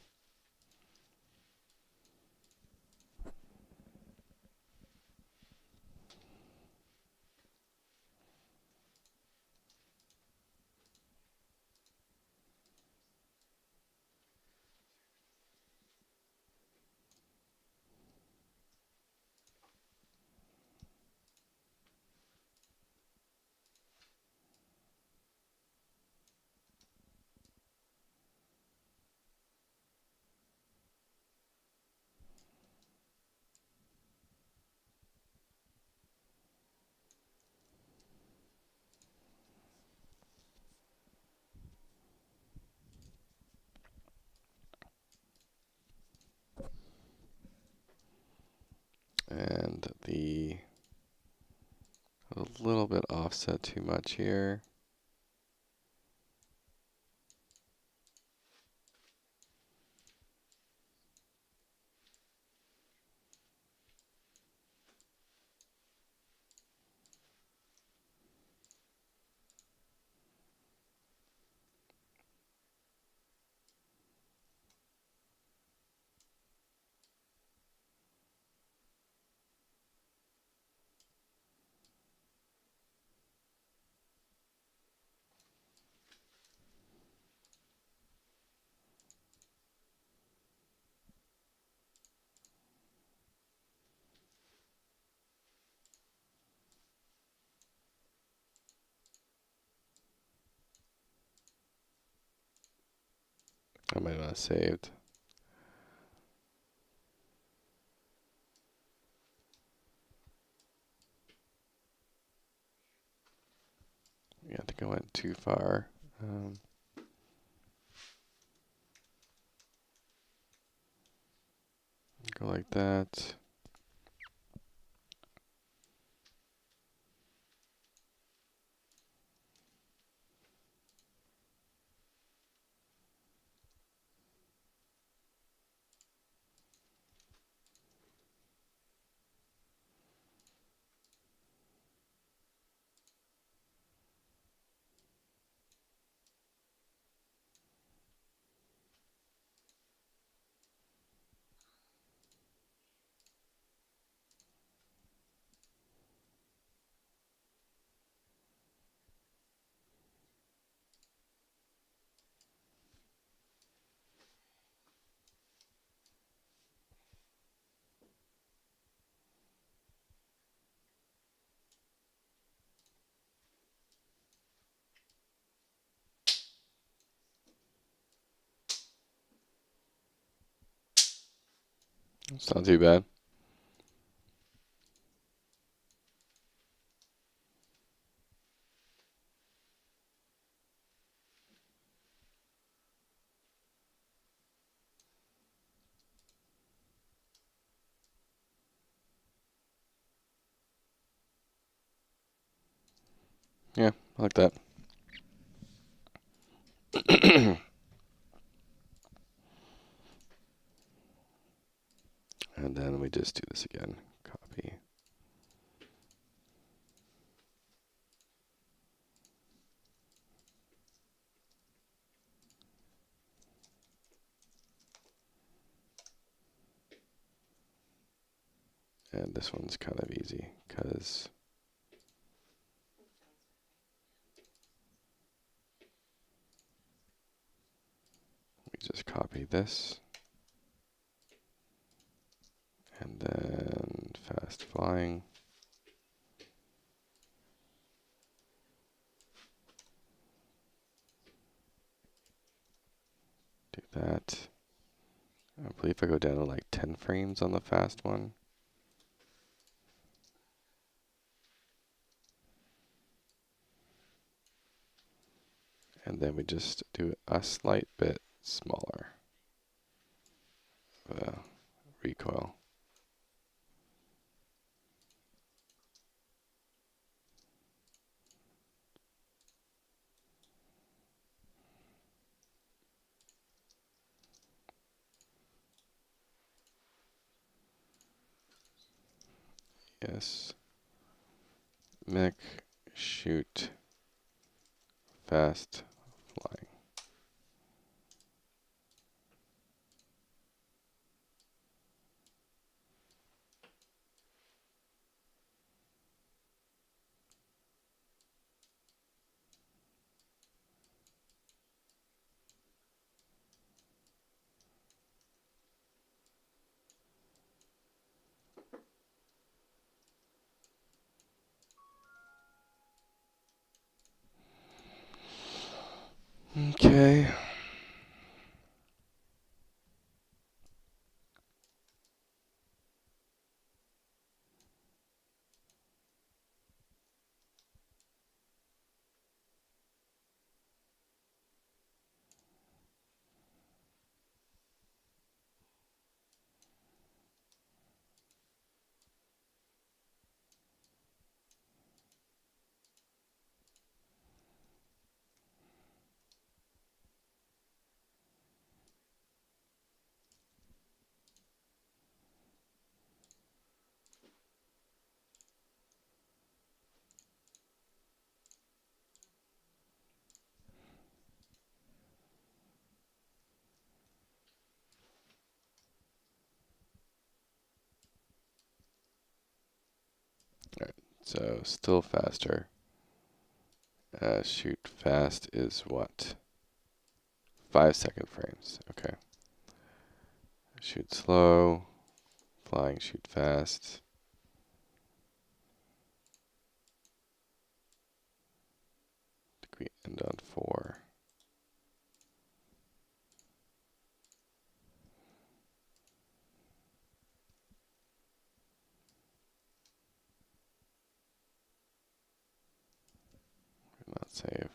And a little bit offset too much here. I might not have saved. Yeah, I think I went too far. Go like that. It's not too bad. Yeah, I like that. And then we just do this again. Copy. And this one's kind of easy because we just copy this. And then fast flying. Do that. I believe I go down to like 10 frames on the fast one. And then we just do a slight bit smaller. Recoil. Yes. Mech, shoot, fast, flying. Okay. Alright, so still faster. Shoot fast is what? 5-second frames. Okay. Shoot slow. Flying, shoot fast. I think we end on 4. Not save.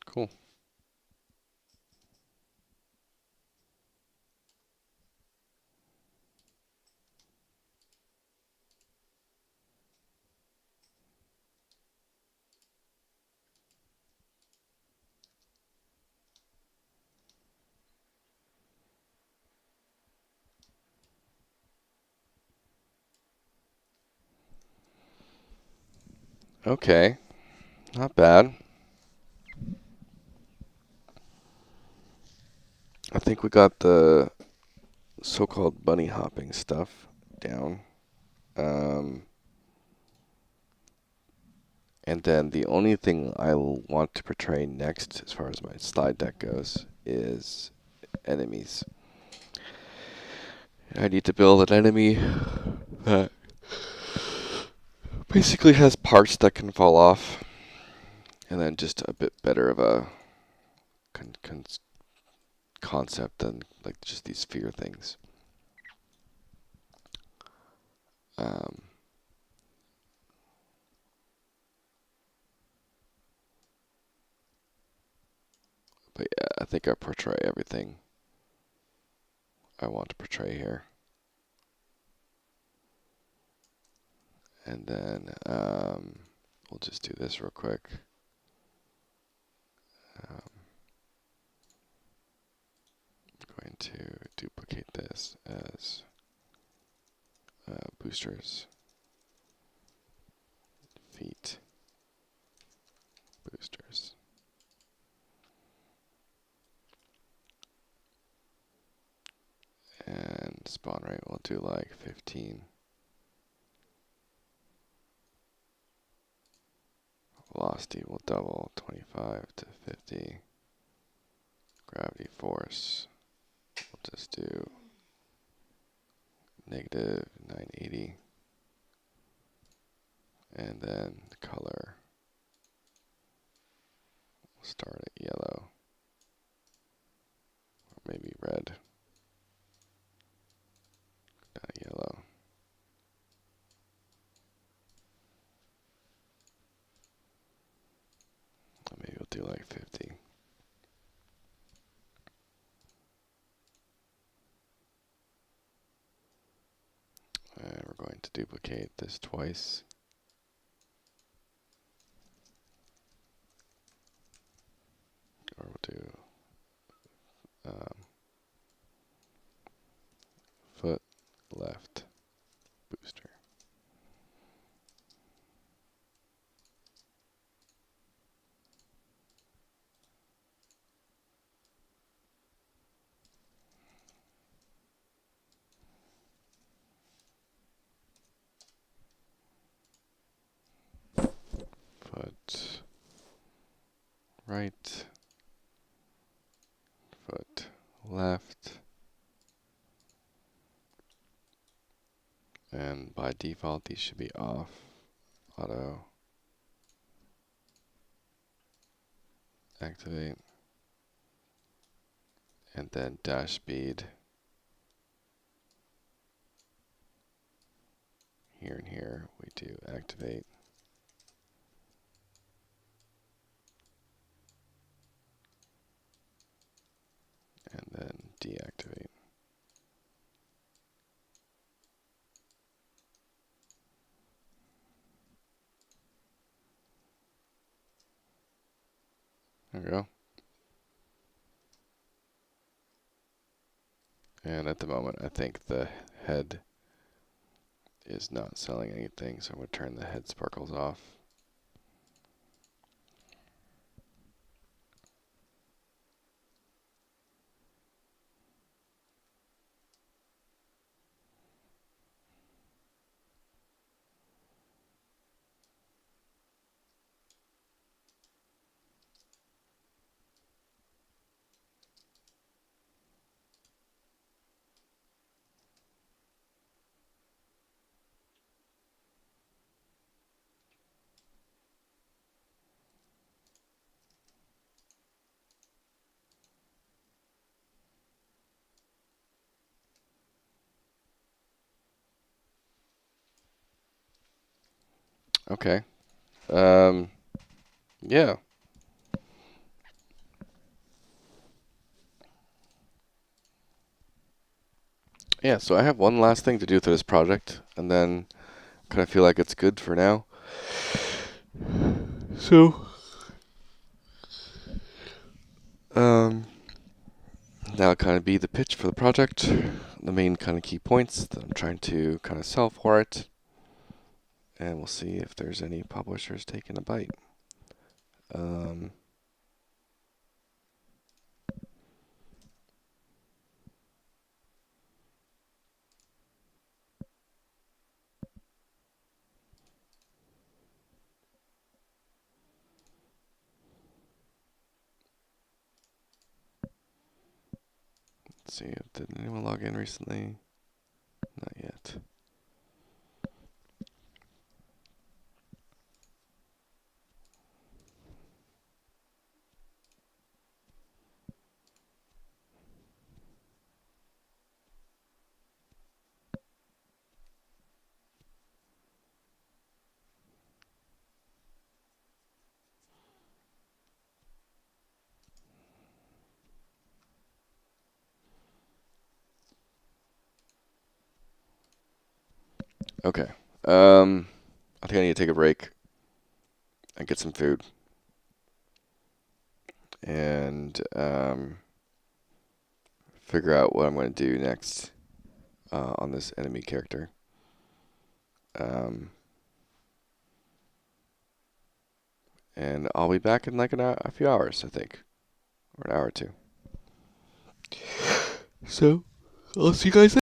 Cool. Okay. Not bad. I think we got the so-called bunny hopping stuff down. And then the only thing I want to portray next, as far as my slide deck goes, is enemies. I need to build an enemy that basically has parts that can fall off, and then just a bit better of a concept than like just these sphere things. Um, but yeah, I think I portray everything I want to portray here. And then we'll just do this real quick. I'm going to duplicate this as boosters, feet, boosters. And spawn rate we'll do like 15. Velocity will double 25 to 50. Gravity force, we'll just do negative 980. And then the color, we'll start at yellow, or maybe red. Down to yellow. Maybe we'll do like 50. And we're going to duplicate this twice. Or we'll do foot left booster. Foot right, foot left. And by default, these should be off. Auto activate. And then dash speed here and here we do activate. And then deactivate. There we go. And at the moment, I think the head is not selling anything, so I'm going to turn the head sparkles off. Okay. Yeah. Yeah, so I have one last thing to do for this project, and then kind of feel like it's good for now. So, that'll kind of be the pitch for the project, the main kind of key points that I'm trying to kind of sell for it, and we'll see if there's any publishers taking a bite. Let's see, did anyone log in recently? Not yet. Okay. I think I need to take a break and get some food. And figure out what I'm going to do next on this enemy character. And I'll be back in like a few hours, I think, or an hour or two. So, I'll see you guys later.